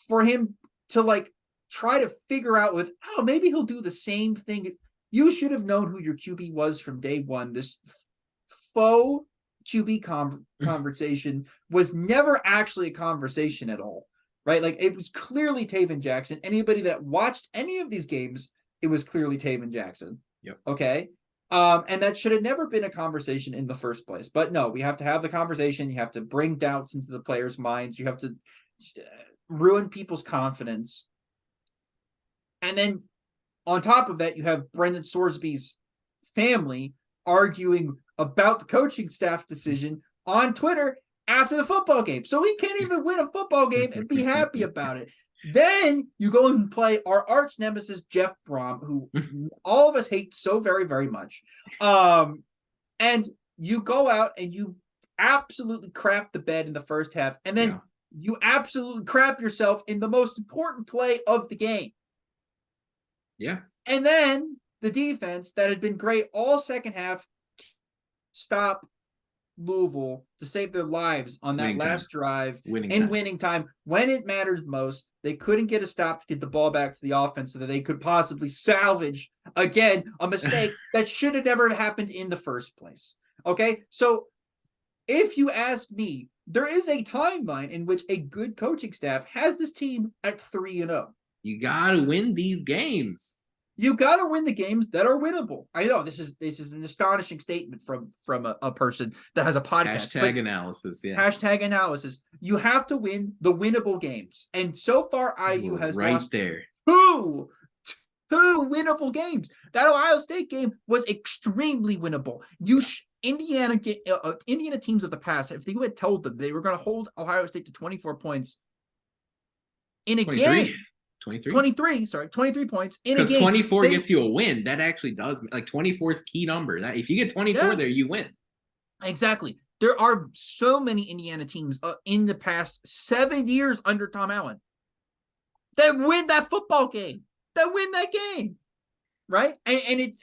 for him to like try to figure out maybe he'll do the same thing. You should have known who your QB was from day one. This faux QB conversation was never actually a conversation at all, right? Like it was clearly Taven Jackson. Anybody that watched any of these games, it was clearly Taven Jackson. Yep. Okay. And that should have never been a conversation in the first place. But no, we have to have the conversation. You have to bring doubts into the players' minds. You have to ruin people's confidence. And then on top of that, you have Brendan Sorsby's family arguing about the coaching staff decision on Twitter after the football game. So he can't even win a football game and be happy about it. Then you go and play our arch nemesis, Jeff Brom, who all of us hate so very, very much. And you go out and you absolutely crap the bed in the first half. And then you absolutely crap yourself in the most important play of the game. Yeah. And then the defense that had been great all second half stop Louisville to save their lives on that last drive winning time when it matters most. They couldn't get a stop to get the ball back to the offense so that they could possibly salvage again a mistake that should have never happened in the first place. Okay, so if you ask me, there is a timeline in which a good coaching staff has this team at 3-0. You gotta win these games. You got to win the games that are winnable. I know this is an astonishing statement from a person that has a podcast. Hashtag analysis, yeah. Hashtag analysis. You have to win the winnable games, and so far IU has lost there two winnable games. That Ohio State game was extremely winnable. Indiana teams of the past, if you had told them they were going to hold Ohio State to 24 points in a 23. game. 23 points in a game. Because 24 gets you a win. That actually does. Like 24 is key number. That if you get 24 there, you win. Exactly. There are so many Indiana teams in the past 7 years under Tom Allen that win that football game. That win that game. Right? And it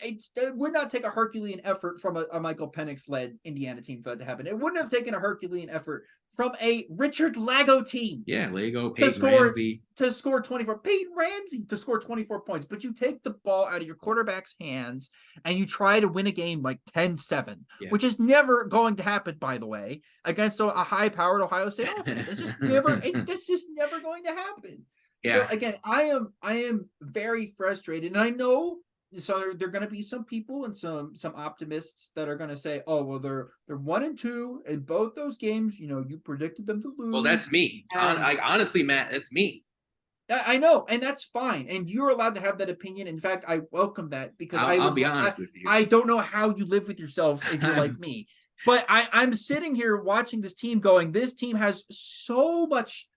would not take a Herculean effort from a Michael Penix-led Indiana team for that to happen. It wouldn't have taken a Herculean effort from a Richard Lago team. Yeah, Lago, Peyton Ramsey. To score 24. Peyton Ramsey to score 24 points. But you take the ball out of your quarterback's hands and you try to win a game like 10-7, which is never going to happen, by the way, against a high-powered Ohio State offense. It's just never going to happen. Yeah. So again, I am very frustrated, and I know. So there are going to be some people and some optimists that are going to say, "Oh, well, they're 1-2 in both those games. You know, you predicted them to lose." Well, that's me. Honestly, Matt, that's me. I know, and that's fine. And you're allowed to have that opinion. In fact, I welcome that because I'll be honest with you. I don't know how you live with yourself if you're like me. But I'm sitting here watching this team going, this team has so much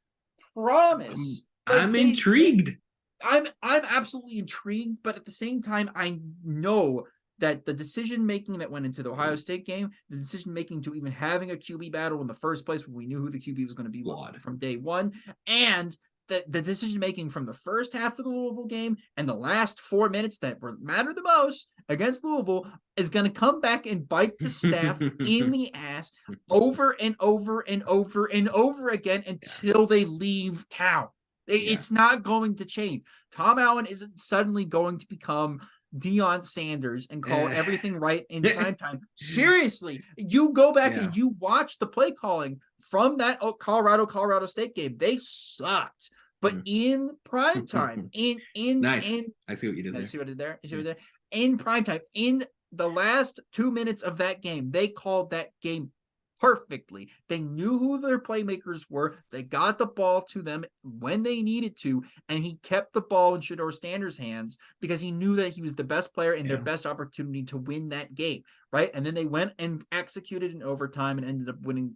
promise. I'm intrigued. I'm absolutely intrigued, but at the same time, I know that the decision making that went into the Ohio State game, the decision making to even having a QB battle in the first place when we knew who the QB was going to be from day one, and the decision making from the first half of the Louisville game and the last 4 minutes that matter the most against Louisville is going to come back and bite the staff in the ass over and over and over and over again until they leave town. It's not going to change. Tom Allen isn't suddenly going to become Deion Sanders and call everything right in primetime. Seriously, you go back and you watch the play calling from that Colorado State game. They sucked. But in primetime, nice. I see what you did there. You see what I did there? You see what I did there? In primetime, in the last 2 minutes of that game, they called that game perfectly. They knew who their playmakers were. They got the ball to them when they needed to, and he kept the ball in Shedeur Sanders' hands because he knew that he was the best player and their best opportunity to win that game, right? And then they went and executed in overtime and ended up winning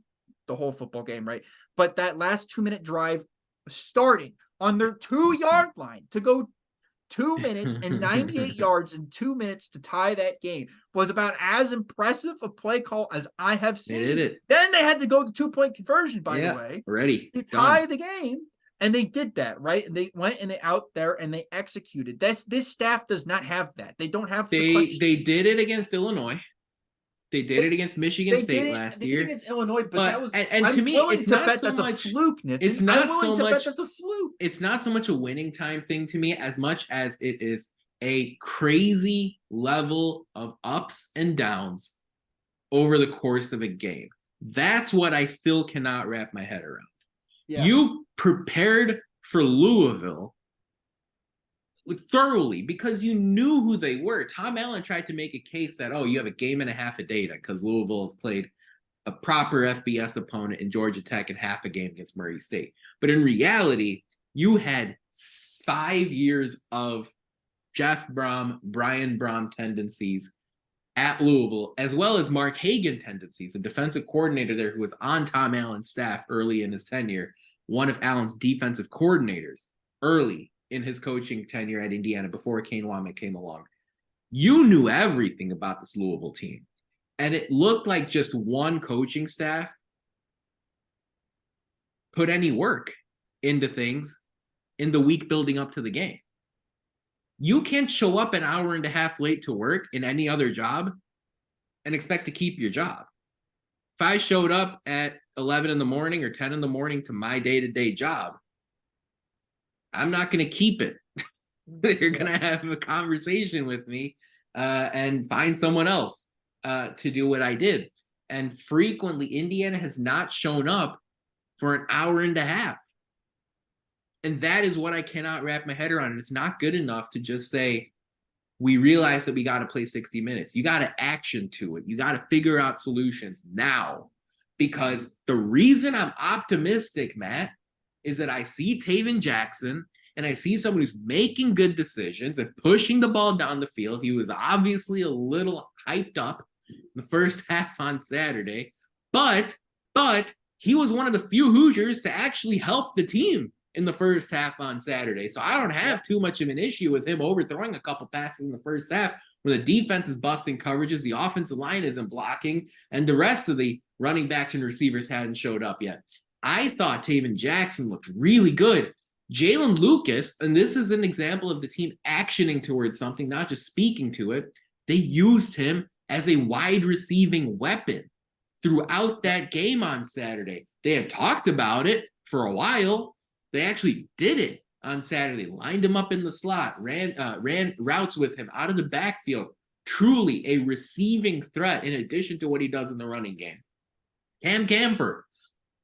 the whole football game, right? But that last 2-minute drive starting on their 2-yard line to go 2 minutes and 98 yards in 2 minutes to tie that game was about as impressive a play call as I have seen. They did it. Then they had to go to 2-point conversion, by the way. Ready. To tie the game. And they did that, right? And they went and they out there and they executed. This staff does not have that. They don't have They did it against Illinois. They did it against Michigan State last year. They did it against Illinois, but that was and to me, it's not so much a fluke, Nathan. It's not so much that's a fluke. It's not so much a winning time thing to me as much as it is a crazy level of ups and downs over the course of a game. That's what I still cannot wrap my head around. Yeah. You prepared for Louisville thoroughly because you knew who they were. Tom Allen tried to make a case that, you have a game and a half of data because Louisville has played a proper FBS opponent in Georgia Tech and half a game against Murray State. But in reality, you had 5 years of Jeff Brom, Brian Brom tendencies at Louisville, as well as Mark Hagan tendencies, a defensive coordinator there who was on Tom Allen's staff early in his tenure, one of Allen's defensive coordinators early in his coaching tenure at Indiana before Kane Wommack came along. You knew everything about this Louisville team. And it looked like just one coaching staff put any work into things in the week building up to the game. You can't show up an hour and a half late to work in any other job and expect to keep your job. If I showed up at 11 in the morning or 10 in the morning to my day-to-day job, I'm not going to keep it. You're going to have a conversation with me and find someone else to do what I did. And frequently, Indiana has not shown up for an hour and a half. And that is what I cannot wrap my head around. And it's not good enough to just say, we realize that we got to play 60 minutes. You got to action to it. You got to figure out solutions now. Because the reason I'm optimistic, Matt, is that I see Taven Jackson and I see someone who's making good decisions and pushing the ball down the field. He was obviously a little hyped up in the first half on Saturday, but he was one of the few Hoosiers to actually help the team in the first half on Saturday. So I don't have too much of an issue with him overthrowing a couple passes in the first half when the defense is busting coverages, the offensive line isn't blocking, and the rest of the running backs and receivers hadn't showed up yet. I thought Taven Jackson looked really good. Jalen Lucas, and this is an example of the team actioning towards something, not just speaking to it. They used him as a wide receiving weapon throughout that game on Saturday. They had talked about it for a while. They actually did it on Saturday, lined him up in the slot, ran routes with him out of the backfield. Truly a receiving threat in addition to what he does in the running game. Cam Camper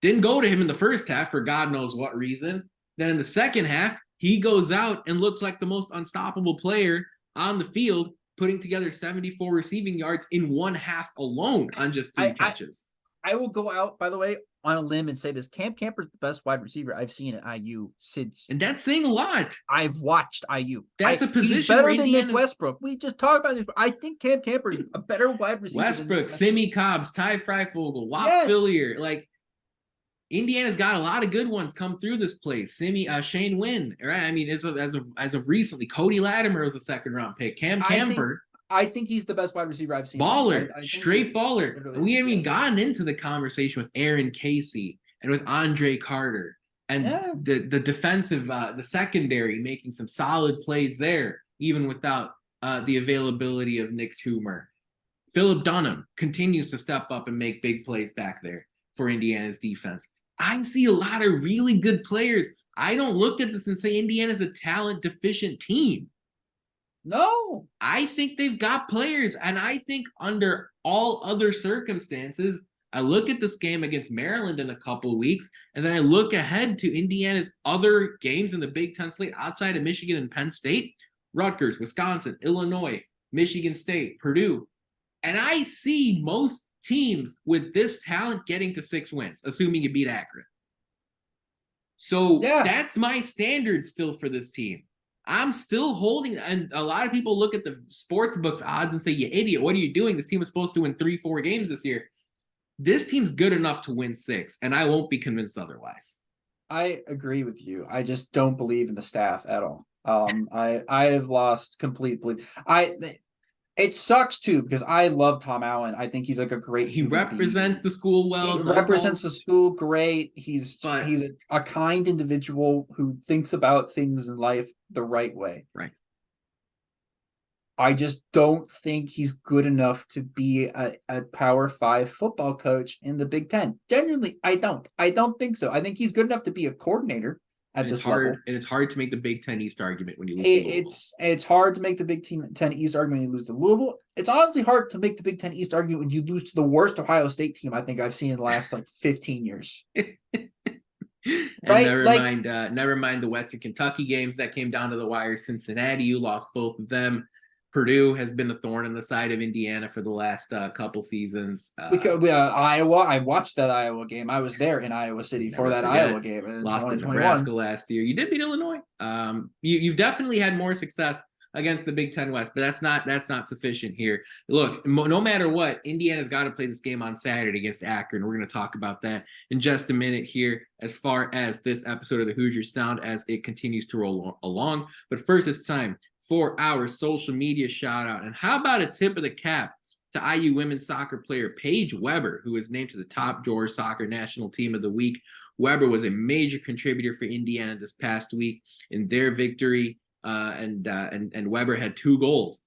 didn't go to him in the first half for God knows what reason. Then in the second half, he goes out and looks like the most unstoppable player on the field, putting together 74 receiving yards in one half alone on just 3 catches. I will go out, by the way, on a limb and say this. Cam Camper's the best wide receiver I've seen at IU since. And that's saying a lot. I've watched IU. That's a position he's better where than Nick Westbrook. We just talked about this. I think Cam Camper's a better wide receiver. Westbrook, Simi Cobbs, Ty Freifogel, Wap Fillier. Like, Indiana's got a lot of good ones come through this place. Shane Wynn, right? I mean, as of recently, Cody Latimer was a second-round pick. Cam Camper. I think he's the best wide receiver I've seen. Baller, straight baller. And we haven't even gotten into the conversation with Aaron Casey and with Andre Carter and the defensive, the secondary making some solid plays there, even without the availability of Nick Toomer. Philip Dunham continues to step up and make big plays back there for Indiana's defense. I see a lot of really good players. I don't look at this and say Indiana's a talent deficient team. No, I think they've got players, and I think under all other circumstances, I look at this game against Maryland in a couple of weeks, and then I look ahead to Indiana's other games in the Big Ten slate outside of Michigan and Penn State, Rutgers, Wisconsin, Illinois, Michigan State, Purdue, and I see most teams with this talent getting to 6 wins, assuming you beat Akron. So that's my standard still for this team. I'm still holding, and a lot of people look at the sports books odds and say, you idiot, what are you doing? This team was supposed to win 3-4 games this year. This team's good enough to win 6, and I won't be convinced otherwise. I agree with you. I just don't believe in the staff at all. I have lost complete belief. It sucks too because I love Tom Allen. I think he's like a great. He represents the school well. He represents the school great. He's a kind individual who thinks about things in life the right way. Right. I just don't think he's good enough to be a Power 5 football coach in the Big Ten. Genuinely, I don't. I don't think so. I think he's good enough to be a coordinator at this level. And it's hard to make the Big Ten East argument when you lose to Louisville. It's hard to make the Big Ten East argument when you lose to Louisville. It's honestly hard to make the Big Ten East argument when you lose to the worst Ohio State team I think I've seen in the last 15 years. Right? Never mind the Western Kentucky games that came down to the wire. Cincinnati, you lost both of them. Purdue has been a thorn in the side of Indiana for the last couple seasons. Iowa, I watched that Iowa game. I was there in Iowa City for that Iowa game. Lost to Nebraska last year. You did beat Illinois. You've definitely had more success against the Big Ten West, but that's not sufficient here. Look, no matter what, Indiana's got to play this game on Saturday against Akron. We're going to talk about that in just a minute here as far as this episode of the Hoosiers sound as it continues to roll along. But first, it's time for our social media shout out. And how about a tip of the cap to IU women's soccer player Paige Weber, who was named to the top Drawer Soccer National Team of the Week. Weber was a major contributor for Indiana this past week in their victory. And Weber had 2 goals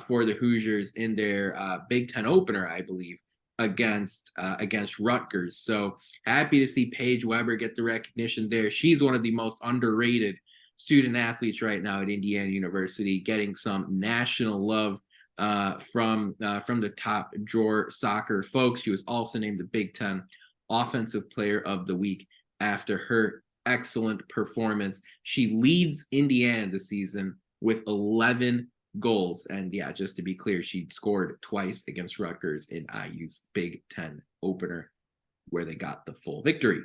for the Hoosiers in their Big Ten opener, I believe, against Rutgers. So happy to see Paige Weber get the recognition there. She's one of the most underrated student athletes right now at Indiana University, getting some national love from the top drawer soccer folks. She was also named the Big Ten Offensive Player of the Week after her excellent performance. She leads Indiana this season with 11 goals. And yeah, just to be clear, she scored twice against Rutgers in IU's Big Ten opener, where they got the full victory.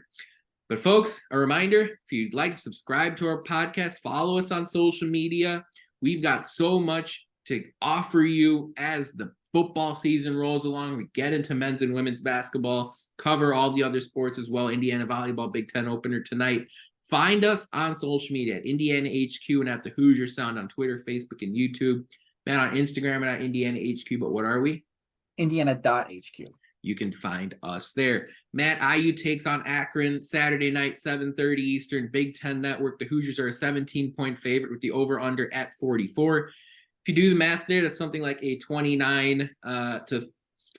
But folks, a reminder, if you'd like to subscribe to our podcast, follow us on social media. We've got so much to offer you as the football season rolls along. We get into men's and women's basketball, cover all the other sports as well. Indiana volleyball Big Ten opener tonight. Find us on social media at Indiana HQ and at the Hoosier Sound on Twitter, Facebook, and YouTube. Man, on Instagram and at Indiana HQ. But what are we? Indiana.HQ. You can find us there. Matt, IU takes on Akron Saturday night, 7:30 Eastern, Big Ten Network. The Hoosiers are a 17-point favorite with the over-under at 44. If you do the math there, that's something like a 29 to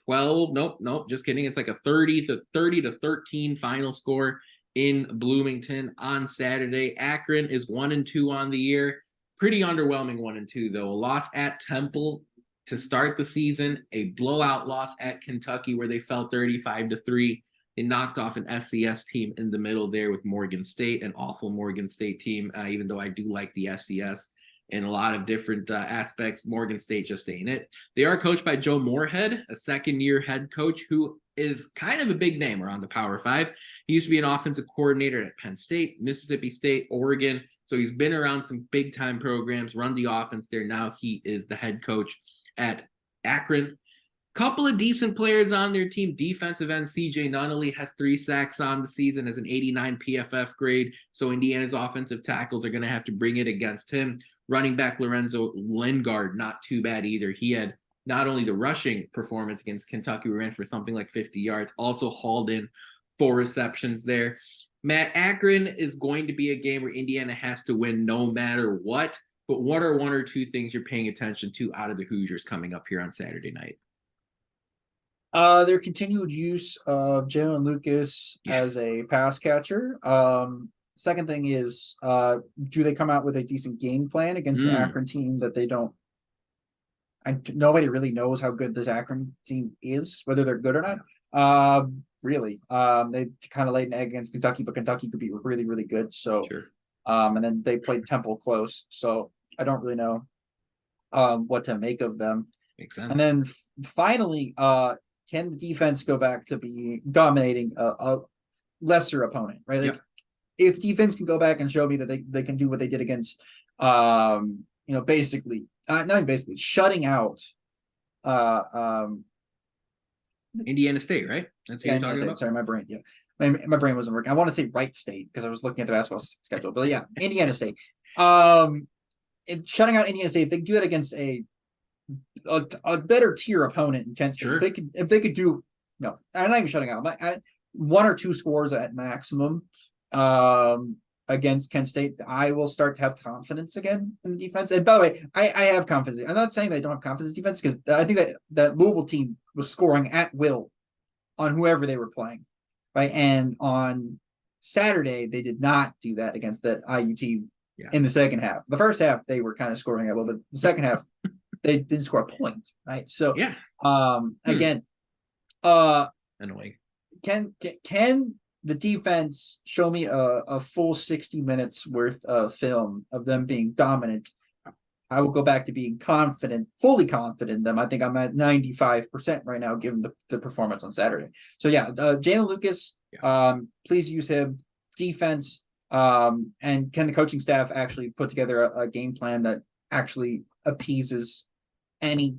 12. Nope, just kidding. It's like a 30 to 13 final score in Bloomington on Saturday. Akron is 1-2 on the year. Pretty underwhelming 1-2, though. A loss at Temple to start the season, a blowout loss at Kentucky where they fell 35-3. They knocked off an FCS team in the middle there with Morgan State, an awful Morgan State team, even though I do like the FCS in a lot of different aspects. Morgan State just ain't it. They are coached by Joe Moorhead, a second-year head coach who is kind of a big name around the Power Five. He used to be an offensive coordinator at Penn State, Mississippi State, Oregon. So he's been around some big time programs, run the offense there. Now he is the head coach at Akron. Couple of decent players on their team. Defensive end CJ Nunnally has 3 sacks on the season, has an 89 PFF grade. So Indiana's offensive tackles are going to have to bring it against him. Running back Lorenzo Lingard, not too bad either. He had not only the rushing performance against Kentucky, we ran for something like 50 yards, also hauled in 4 receptions there. Matt, Akron is going to be a game where Indiana has to win no matter what. But what are 1 or 2 things you're paying attention to out of the Hoosiers coming up here on Saturday night? Their continued use of Jalen Lucas as a pass catcher. Second thing is, do they come out with a decent game plan against the Akron team that they don't? Nobody really knows how good this Akron team is, whether they're good or not. Really, they kind of laid an egg against Kentucky, but Kentucky could be really, really good. So, sure. And then they played Temple close, so I don't really know what to make of them. Makes sense. And then finally, can the defense go back to be dominating a lesser opponent, right? Like, if defense can go back and show me that they can do what they did against, basically, not even basically, shutting out Indiana State, right? That's what you're talking about? Sorry, my brain, my brain wasn't working. I want to say Wright State because I was looking at the basketball schedule, but yeah, Indiana State. Shutting out Indiana State, if they can do that against a better tier opponent in Kent State. Sure. If they could do, no, I'm not even shutting out. 1 or 2 scores at maximum against Kent State, I will start to have confidence again in the defense. And by the way, I have confidence. I'm not saying they don't have confidence in defense, because I think that Louisville team was scoring at will on whoever they were playing, right? And on Saturday, they did not do that against that IU team in the second half. The first half, they were kind of scoring at will, but the second half, they didn't score a point, right? So again, annoying. Can the defense show me a full 60 minutes worth of film of them being dominant? I will go back to being fully confident in them. I think I'm at 95% right now, given the performance on Saturday. So Jalen Lucas, please use him. Defense, and can the coaching staff actually put together a game plan that actually appeases any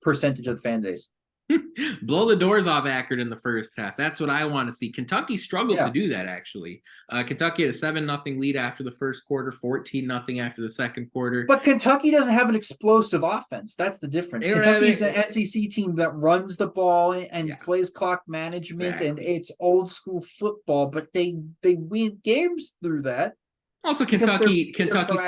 percentage of the fan base? Blow the doors off Akron in the first half. That's what I want to see. Kentucky struggled to do that, actually. Kentucky had a 7-0 lead after the first quarter, 14-0 after the second quarter. But Kentucky doesn't have an explosive offense. That's the difference. Kentucky's an SEC team that runs the ball and plays clock management, and it's old school football, but they win games through that. Also, Kentucky's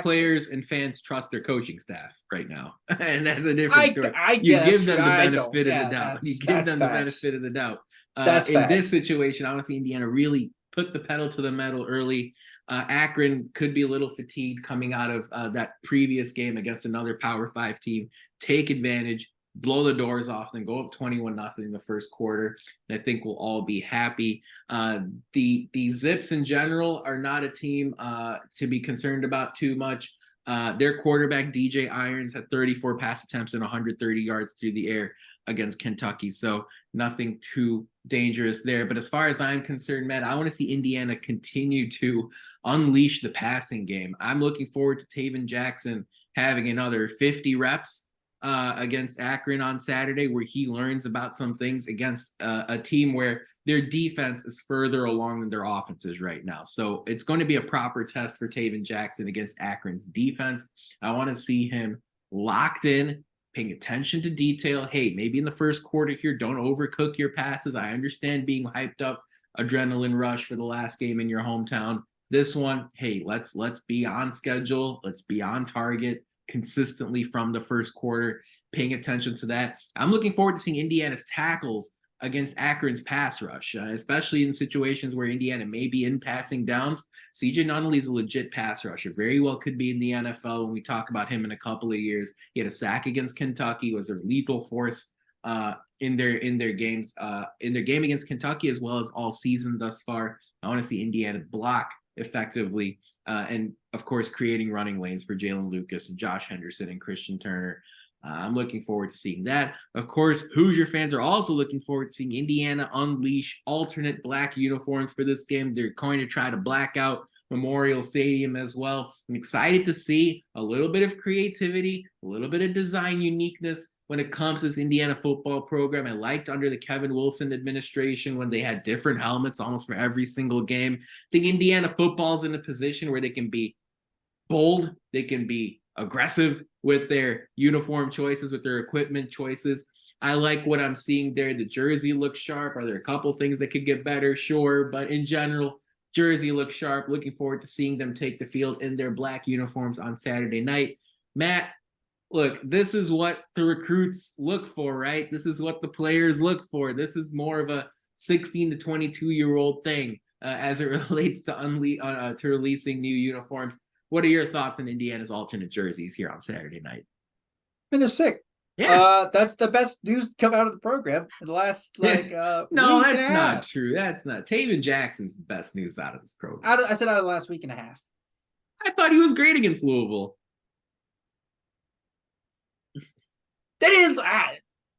players and fans trust their coaching staff right now, and that's a different story. You give them the benefit of the doubt. You give them the benefit of the doubt. In this situation, I want to see Indiana really put the pedal to the metal early. Akron could be a little fatigued coming out of that previous game against another Power 5 team. Take advantage, blow the doors off, then go up 21-0 in the first quarter. And I think we'll all be happy. The Zips in general are not a team to be concerned about too much. Their quarterback, DJ Irons, had 34 pass attempts and 130 yards through the air against Kentucky. So nothing too dangerous there. But as far as I'm concerned, Matt, I want to see Indiana continue to unleash the passing game. I'm looking forward to Taven Jackson having another 50 reps against Akron on Saturday, where he learns about some things against a team where their defense is further along than their offenses right now. So it's going to be a proper test for Taven Jackson against Akron's defense. I want to see him locked in, paying attention to detail. Hey, maybe in the first quarter here, don't overcook your passes. I understand being hyped up, adrenaline rush for the last game in your hometown. This one, hey, let's be on schedule. Let's be on target consistently from the first quarter, paying attention to that. I'm looking forward to seeing Indiana's tackles against Akron's pass rush, especially in situations where Indiana may be in passing downs. CJ Nunnally is a legit pass rusher, very well could be in the NFL when we talk about him in a couple of years. He had a sack against Kentucky, was a lethal force in their game against Kentucky, as well as all season thus far. I want to see Indiana block effectively, and of course creating running lanes for Jalen Lucas and Josh Henderson and Christian Turner. I'm looking forward to seeing that. Of course, Hoosier fans are also looking forward to seeing Indiana unleash alternate black uniforms for this game. They're going to try to black out Memorial Stadium as well. I'm excited to see a little bit of creativity, a little bit of design uniqueness when it comes to this Indiana football program. I liked under the Kevin Wilson administration when they had different helmets almost for every single game. I think Indiana football is in a position where they can be bold, they can be aggressive with their uniform choices, with their equipment choices. I like what I'm seeing there. The jersey looks sharp. Are there a couple things that could get better? Sure. But in general, jersey looks sharp. Looking forward to seeing them take the field in their black uniforms on Saturday night. Matt, look, this is what the recruits look for, right? This is what the players look for. This is more of a 16 to 22-year-old thing as it relates to releasing new uniforms. What are your thoughts on Indiana's alternate jerseys here on Saturday night? I mean, they're sick. Yeah, that's the best news to come out of the program in the last no, that's not true. That's not. Taven Jackson's the best news out of this program. I said out of the last week and a half. I thought he was great against Louisville. They didn't.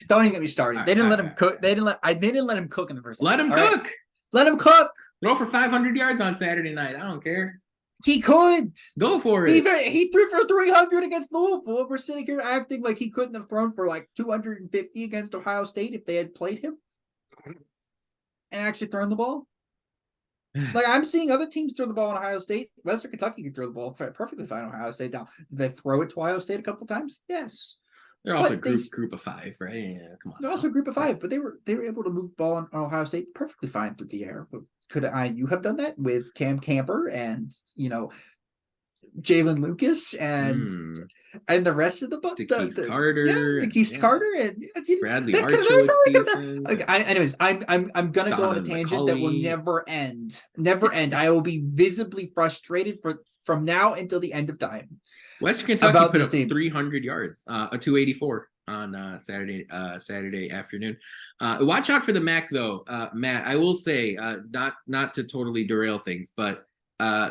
Don't even get me started. They didn't let him cook. They didn't let him cook in the first. Let him cook. Right. Let him cook. Throw for 500 yards on Saturday night. I don't care. He could go for it. He threw for 300 against Louisville. We're sitting here acting like he couldn't have thrown for like 250 against Ohio State if they had played him and actually thrown the ball. Like, I'm seeing other teams throw the ball in Ohio State. Western Kentucky can throw the ball perfectly fine. Ohio State now. Did they throw it to Ohio State a couple times? Yes. They're also group of five, right? Yeah, come on. They're also a group of five, but they were able to move the ball on Ohio State perfectly fine through the air. But could IU have done that with Cam Camper and Jalen Lucas and the rest of the Carter, Carter and Bradley Archer looks decent. Anyways, I'm gonna go on a tangent that will never end. Never end. I will be visibly frustrated from now until the end of time. Western Kentucky put up 300 yards, a 284 on Saturday afternoon. Watch out for the MAC though, Matt. I will say, not to totally derail things, but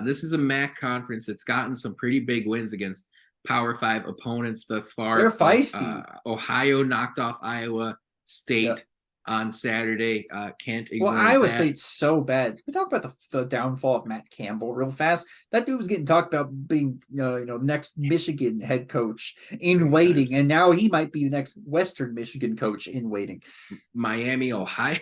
this is a MAC conference that's gotten some pretty big wins against Power 5 opponents thus far. They're feisty. Ohio knocked off Iowa State on Saturday. Can't ignore Iowa that. State's so bad. We talk about the downfall of Matt Campbell real fast. That dude was getting talked about being next Michigan head coach in waiting, and now he might be the next Western Michigan coach in waiting. Miami, Ohio.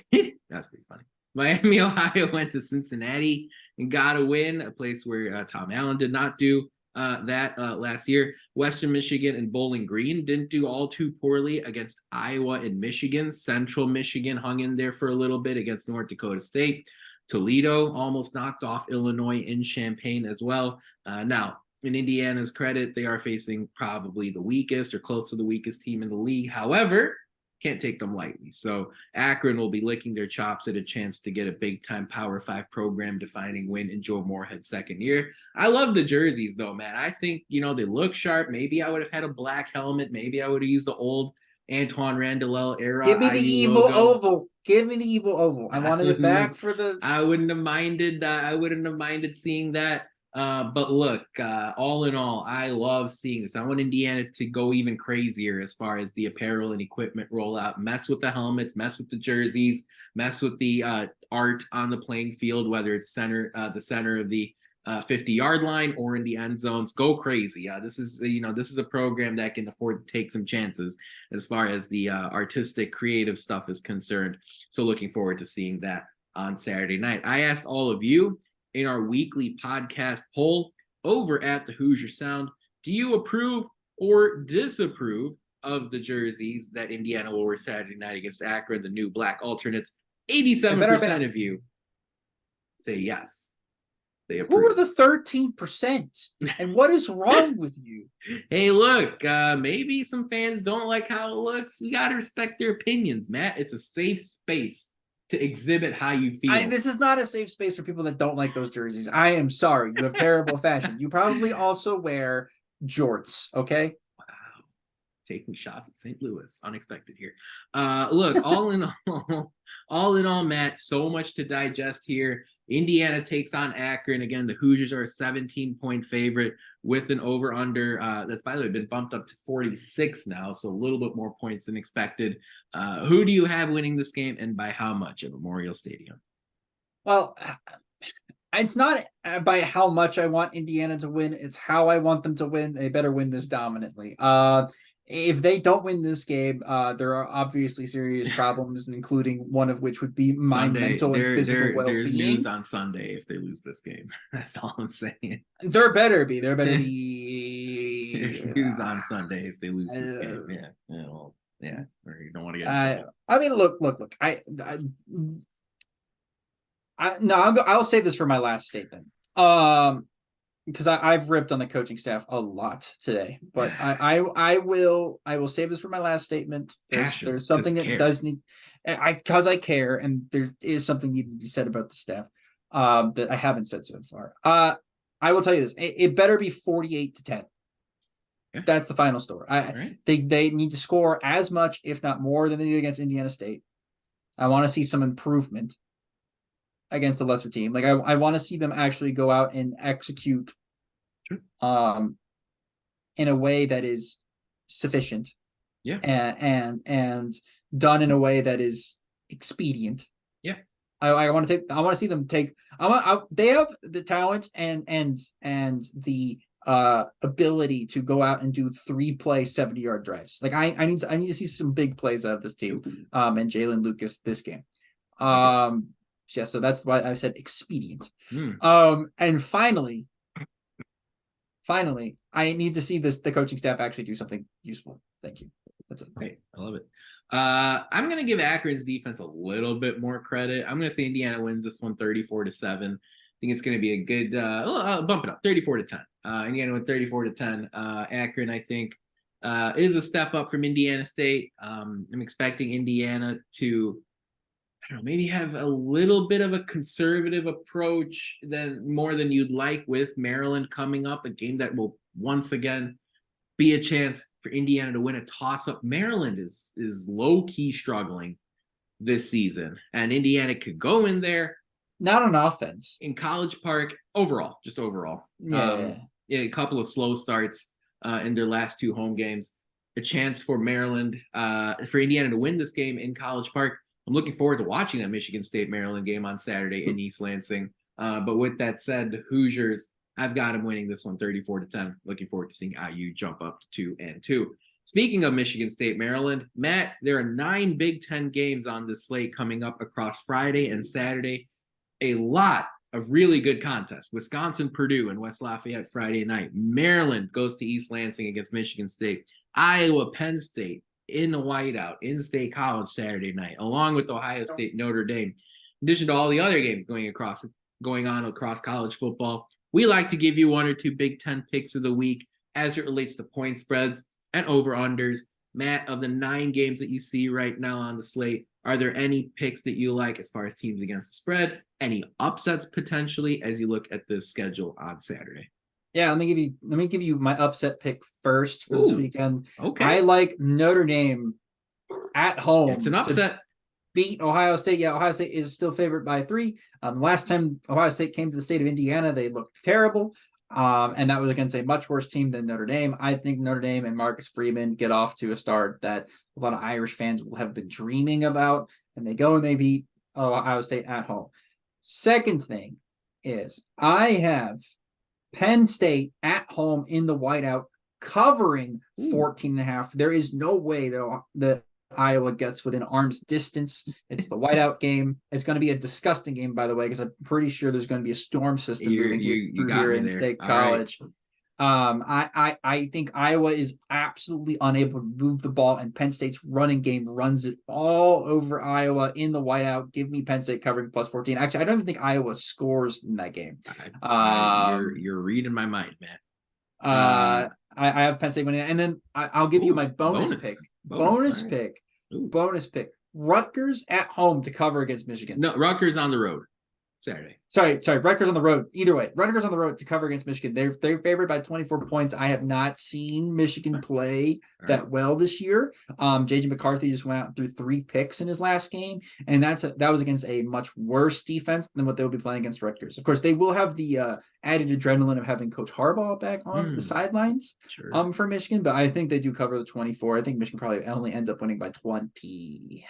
That's pretty funny. Miami, Ohio went to Cincinnati and got a win, a place where Tom Allen did not do that last year. Western Michigan and Bowling Green didn't do all too poorly against Iowa and Michigan. Central Michigan hung in there for a little bit against North Dakota State. Toledo almost knocked off Illinois in Champaign as well. Now, in Indiana's credit, they are facing probably the weakest or close to the weakest team in the league. However, can't take them lightly. So Akron will be licking their chops at a chance to get a big-time Power 5 program defining win in Joe Moorhead's second year. I love the jerseys, though, man. I think, they look sharp. Maybe I would have had a black helmet. Maybe I would have used the old Antoine Randall era. Give me the evil oval. Give me the evil oval. I wanted it back for the... I wouldn't have minded seeing that. But look, all in all, I love seeing this. I want Indiana to go even crazier as far as the apparel and equipment rollout. Mess with the helmets, mess with the jerseys, mess with the art on the playing field, whether it's the center of the 50-yard line or in the end zones. Go crazy. This is a program that can afford to take some chances as far as the artistic, creative stuff is concerned. So looking forward to seeing that on Saturday night. I asked all of you in our weekly podcast poll over at the Hoosier Sound, do you approve or disapprove of the jerseys that Indiana will wear Saturday night against Akron, the new black alternates? 87% of you say yes. They approve. Who are the 13%? And what is wrong with you? Hey, look, maybe some fans don't like how it looks. You got to respect their opinions, Matt. It's a safe space to exhibit how you feel. This is not a safe space for people that don't like those jerseys. I am sorry. You have terrible fashion. You probably also wear jorts, okay? Wow. Taking shots at St. Louis. Unexpected here. Look, all in all, Matt, so much to digest here Indiana takes on Akron. Again, the Hoosiers are a 17-point favorite with an over-under. That's, by the way, been bumped up to 46 now, so a little bit more points than expected. Who do you have winning this game, and by how much at Memorial Stadium? Well, it's not by how much I want Indiana to win. It's how I want them to win. They better win this dominantly. If they don't win this game, there are obviously serious problems, including one of which would be my mental and physical well-being. There's news on Sunday if they lose this game. That's all I'm saying. There better be. There's news on Sunday if they lose this game. Yeah. Well, yeah. Or you don't want to get in trouble. I mean, look. I'll save this for my last statement. Because I've ripped on the coaching staff a lot today, but I will save this for my last statement. There's something that does need, because I care, and there is something needing to be said about the staff that I haven't said so far. I will tell you this: it better be 48-10. Yeah. That's the final score. Right. They need to score as much, if not more, than they did against Indiana State. I want to see some improvement against the lesser team. Like I want to see them actually go out and execute in a way that is sufficient. Yeah. And done in a way that is expedient. Yeah. I want to see them take they have the talent and the ability to go out and do 3-play 70-yard drives. Like I need to see some big plays out of this team and Jalen Lucas this game. Yeah, so that's why I said expedient. And finally, I need to see the coaching staff actually do something useful. Thank you. That's it. Great. I love it. I'm going to give Akron's defense a little bit more credit. I'm going to say Indiana wins this one 34-7. I think it's going to be a good I'll bump it up 34-10. Indiana win 34-10. Akron, I think, is a step up from Indiana State. I'm expecting Indiana to, I don't know, maybe have a little bit of a conservative approach more than you'd like with Maryland coming up, a game that will once again be a chance for Indiana to win a toss-up. Maryland is low-key struggling this season, and Indiana could go in there. Not on offense. In College Park, just overall. Yeah. A couple of slow starts in their last 2 home games. A chance for Maryland, for Indiana to win this game in College Park. I'm looking forward to watching that Michigan State-Maryland game on Saturday in East Lansing. But with that said, the Hoosiers, I've got them winning this one 34-10. Looking forward to seeing IU jump up to 2-2. Speaking of Michigan State-Maryland, Matt, there are 9 Big Ten games on this slate coming up across Friday and Saturday. A lot of really good contests. Wisconsin, Purdue, and West Lafayette Friday night. Maryland goes to East Lansing against Michigan State. Iowa, Penn State in the whiteout in State College Saturday night, along with Ohio State, Notre Dame. In addition to all the other games going on across college football, we like to give you 1 or 2 Big Ten picks of the week as it relates to point spreads and over-unders. Matt, of the 9 games that you see right now on the slate, are there any picks that you like as far as teams against the spread? Any upsets potentially as you look at the schedule on Saturday? Yeah, let me give you my upset pick first for this weekend. Okay. I like Notre Dame at home. It's an upset. Beat Ohio State. Yeah, Ohio State is still favored by 3. Last time Ohio State came to the state of Indiana, they looked terrible. And that was against a much worse team than Notre Dame. I think Notre Dame and Marcus Freeman get off to a start that a lot of Irish fans will have been dreaming about. And they go and they beat Ohio State at home. Second thing is I have Penn State at home in the whiteout covering 14.5. There is no way that Iowa gets within arm's distance. It's the whiteout game. It's going to be a disgusting game, by the way, because I'm pretty sure there's going to be a storm system moving through here in State College. Right. I think Iowa is absolutely unable to move the ball, and Penn State's running game runs it all over Iowa in the whiteout. Give me Penn State covering plus 14. Actually, I don't even think Iowa scores in that game. You're reading my mind, man. I have Penn State winning, and then I'll give you my bonus pick. Bonus pick. Rutgers at home to cover against Michigan. No, Rutgers on the road. Saturday. Sorry. Rutgers on the road. Either way, Rutgers on the road to cover against Michigan. They're favored by 24 points. I have not seen Michigan play that well this year. JJ McCarthy just went out and threw 3 picks in his last game, and that was against a much worse defense than what they'll be playing against Rutgers. Of course, they will have the added adrenaline of having Coach Harbaugh back on the sidelines for Michigan, but I think they do cover the 24. I think Michigan probably only ends up winning by 20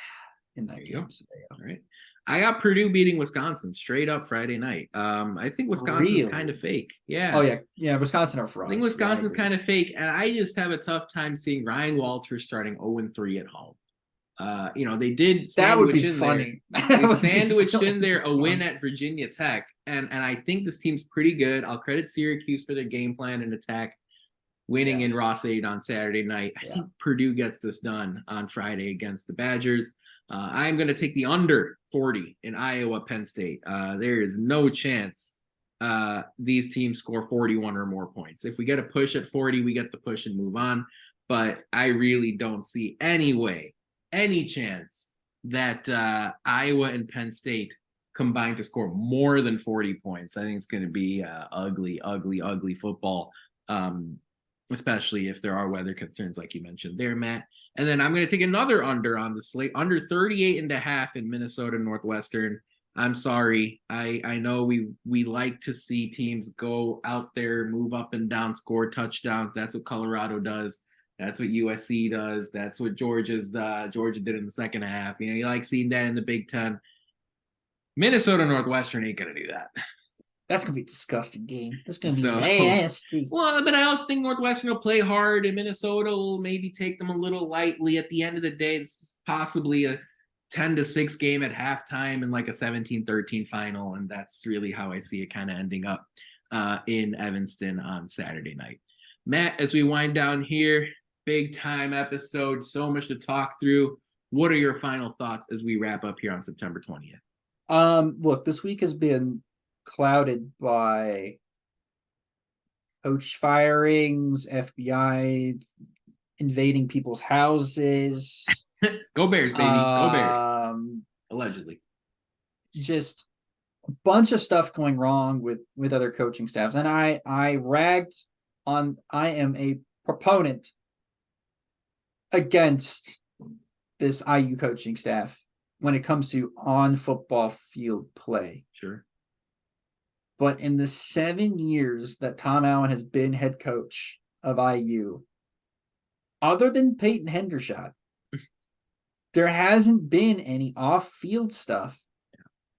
in that game. So, all right. I got Purdue beating Wisconsin straight up Friday night. I think Wisconsin's kind of fake. Yeah. Oh, yeah. Wisconsin are frauds. I think Wisconsin's kind of fake, and I just have a tough time seeing Ryan Walters starting 0-3 at home. They did that would be funny. They sandwiched in there a win at Virginia Tech, and I think this team's pretty good. I'll credit Syracuse for their game plan and attack, winning in Ross-Ade on Saturday night. I think Purdue gets this done on Friday against the Badgers. I'm going to take the under 40 in Iowa, Penn State. There is no chance these teams score 41 or more points. If we get a push at 40, we get the push and move on. But I really don't see any chance that Iowa and Penn State combine to score more than 40 points. I think it's going to be ugly football, especially if there are weather concerns like you mentioned there, Matt. And then I'm going to take another under on the slate, under 38.5 in Minnesota Northwestern. I'm sorry. I know we like to see teams go out there, move up and down, score touchdowns. That's what Colorado does. That's what USC does. That's what Georgia did in the second half. You like seeing that in the Big Ten. Minnesota Northwestern ain't going to do that. That's going to be a disgusting game. That's going to be nasty. Well, but I also think Northwestern will play hard, and Minnesota will maybe take them a little lightly. At the end of the day, this is possibly a 10-6 game at halftime and like a 17-13 final, and that's really how I see it kind of ending up in Evanston on Saturday night. Matt, as we wind down here, big time episode, so much to talk through. What are your final thoughts as we wrap up here on September 20th? Look, this week has been clouded by coach firings, FBI invading people's houses. Go Bears, baby. Go Bears. Allegedly. Just a bunch of stuff going wrong with other coaching staffs. And I am a proponent against this IU coaching staff when it comes to on football field play. Sure. But in the 7 years that Tom Allen has been head coach of IU, other than Peyton Hendershot, there hasn't been any off-field stuff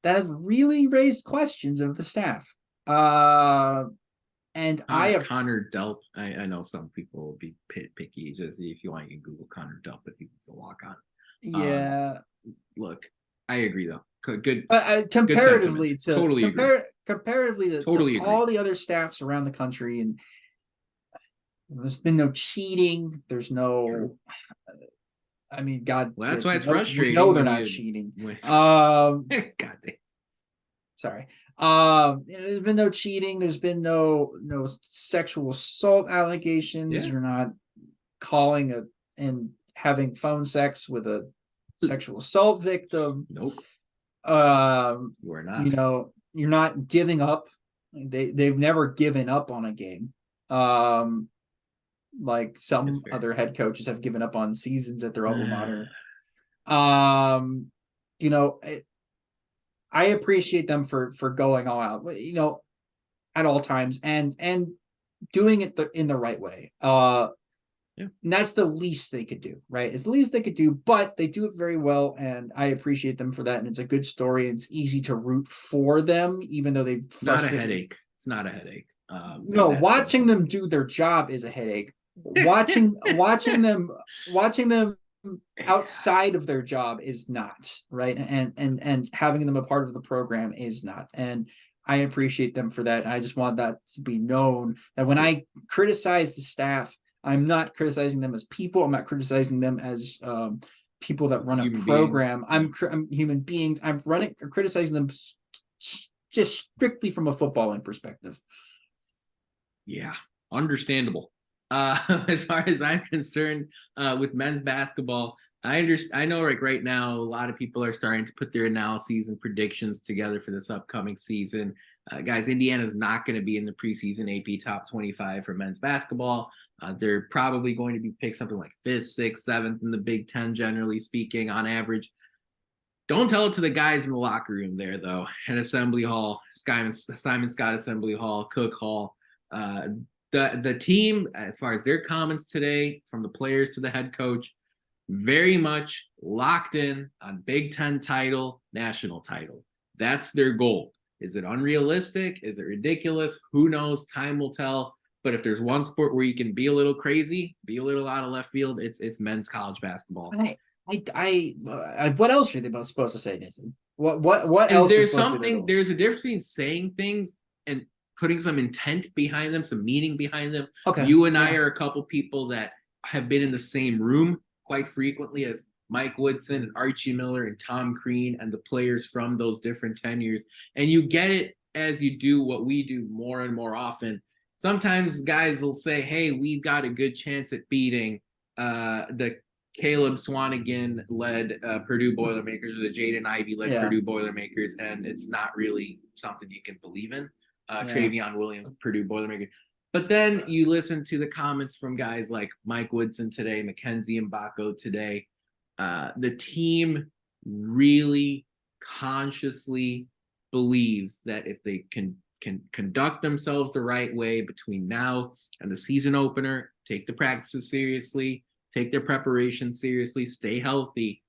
that have really raised questions of the staff. And I have Connor Delp. I know some people will be picky. Just if you want, you can Google Connor Delp if he's a walk-on. Yeah. Look, I agree though. Good. Comparatively good to totally agree. Comparatively to Totally agree. all the other staffs around the country, and there's been no cheating. There's no. I mean, God. Well, that's why it's frustrating. No, they're not cheating. God damn. Sorry. There's been no cheating. There's been no sexual assault allegations. You're not calling and having phone sex with a sexual assault victim. Nope. We're not. You're not giving up. They've never given up on a game. Like some other head coaches have given up on seasons at their alma mater. I appreciate them for going all out, at all times and doing it in the right way. And that's the least they could do, right? It's the least they could do, but they do it very well, and I appreciate them for that. And it's a good story. It's easy to root for them, even though they've not a headache. It's not a headache. No, watching them do their job is a headache. Watching them outside of their job is not, right? And having them a part of the program is not. And I appreciate them for that. And I just want that to be known, that when I criticize the staff, I'm not criticizing them as people. I'm not criticizing them as people that run a program. I'm human beings. I'm criticizing them just strictly from a footballing perspective. Yeah, understandable. As far as I'm concerned, with men's basketball, I understand. I know, like right now, a lot of people are starting to put their analyses and predictions together for this upcoming season. Guys, Indiana's not going to be in the preseason AP top 25 for men's basketball. They're probably going to be picked something like 5th, 6th, 7th in the Big Ten, generally speaking, on average. Don't tell it to the guys in the locker room there, though, at Assembly Hall, Simon Scott Assembly Hall, Cook Hall. The team, as far as their comments today, from the players to the head coach, very much locked in on Big Ten title, national title. That's their goal. Is it unrealistic? Is it ridiculous? Who knows? Time will tell. But if there's one sport where you can be a little crazy, be a little out of left field, it's men's college basketball. What else are they both supposed to say, Nathan? What else? There's a difference between saying things and putting some intent behind them, some meaning behind them. Okay. You and I are a couple people that have been in the same room quite frequently as Mike Woodson and Archie Miller and Tom Crean and the players from those different tenures. And you get it as you do what we do more and more often. Sometimes guys will say, hey, we've got a good chance at beating the Caleb Swanigan-led Purdue Boilermakers or the Jaden Ivey-led Purdue Boilermakers, and it's not really something you can believe in. Travion Williams, Purdue Boilermaker. But then you listen to the comments from guys like Mike Woodson today, Mackenzie Mbako today. The team really consciously believes that if they can conduct themselves the right way between now and the season opener, take the practices seriously, take their preparation seriously, stay healthy,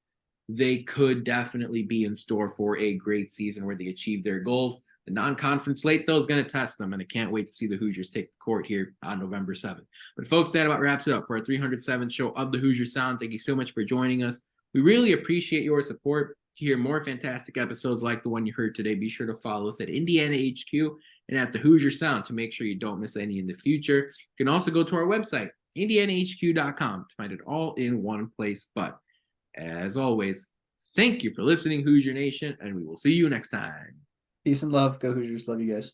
they could definitely be in store for a great season where they achieve their goals. The non-conference slate, though, is going to test them, and I can't wait to see the Hoosiers take the court here on November 7th. But, folks, that about wraps it up for our 307th show of the Hoosier Sound. Thank you so much for joining us. We really appreciate your support. To hear more fantastic episodes like the one you heard today, be sure to follow us at Indiana HQ and at the Hoosier Sound to make sure you don't miss any in the future. You can also go to our website, IndianaHQ.com, to find it all in one place. But, as always, thank you for listening, Hoosier Nation, and we will see you next time. Peace and love. Go Hoosiers. Love you guys.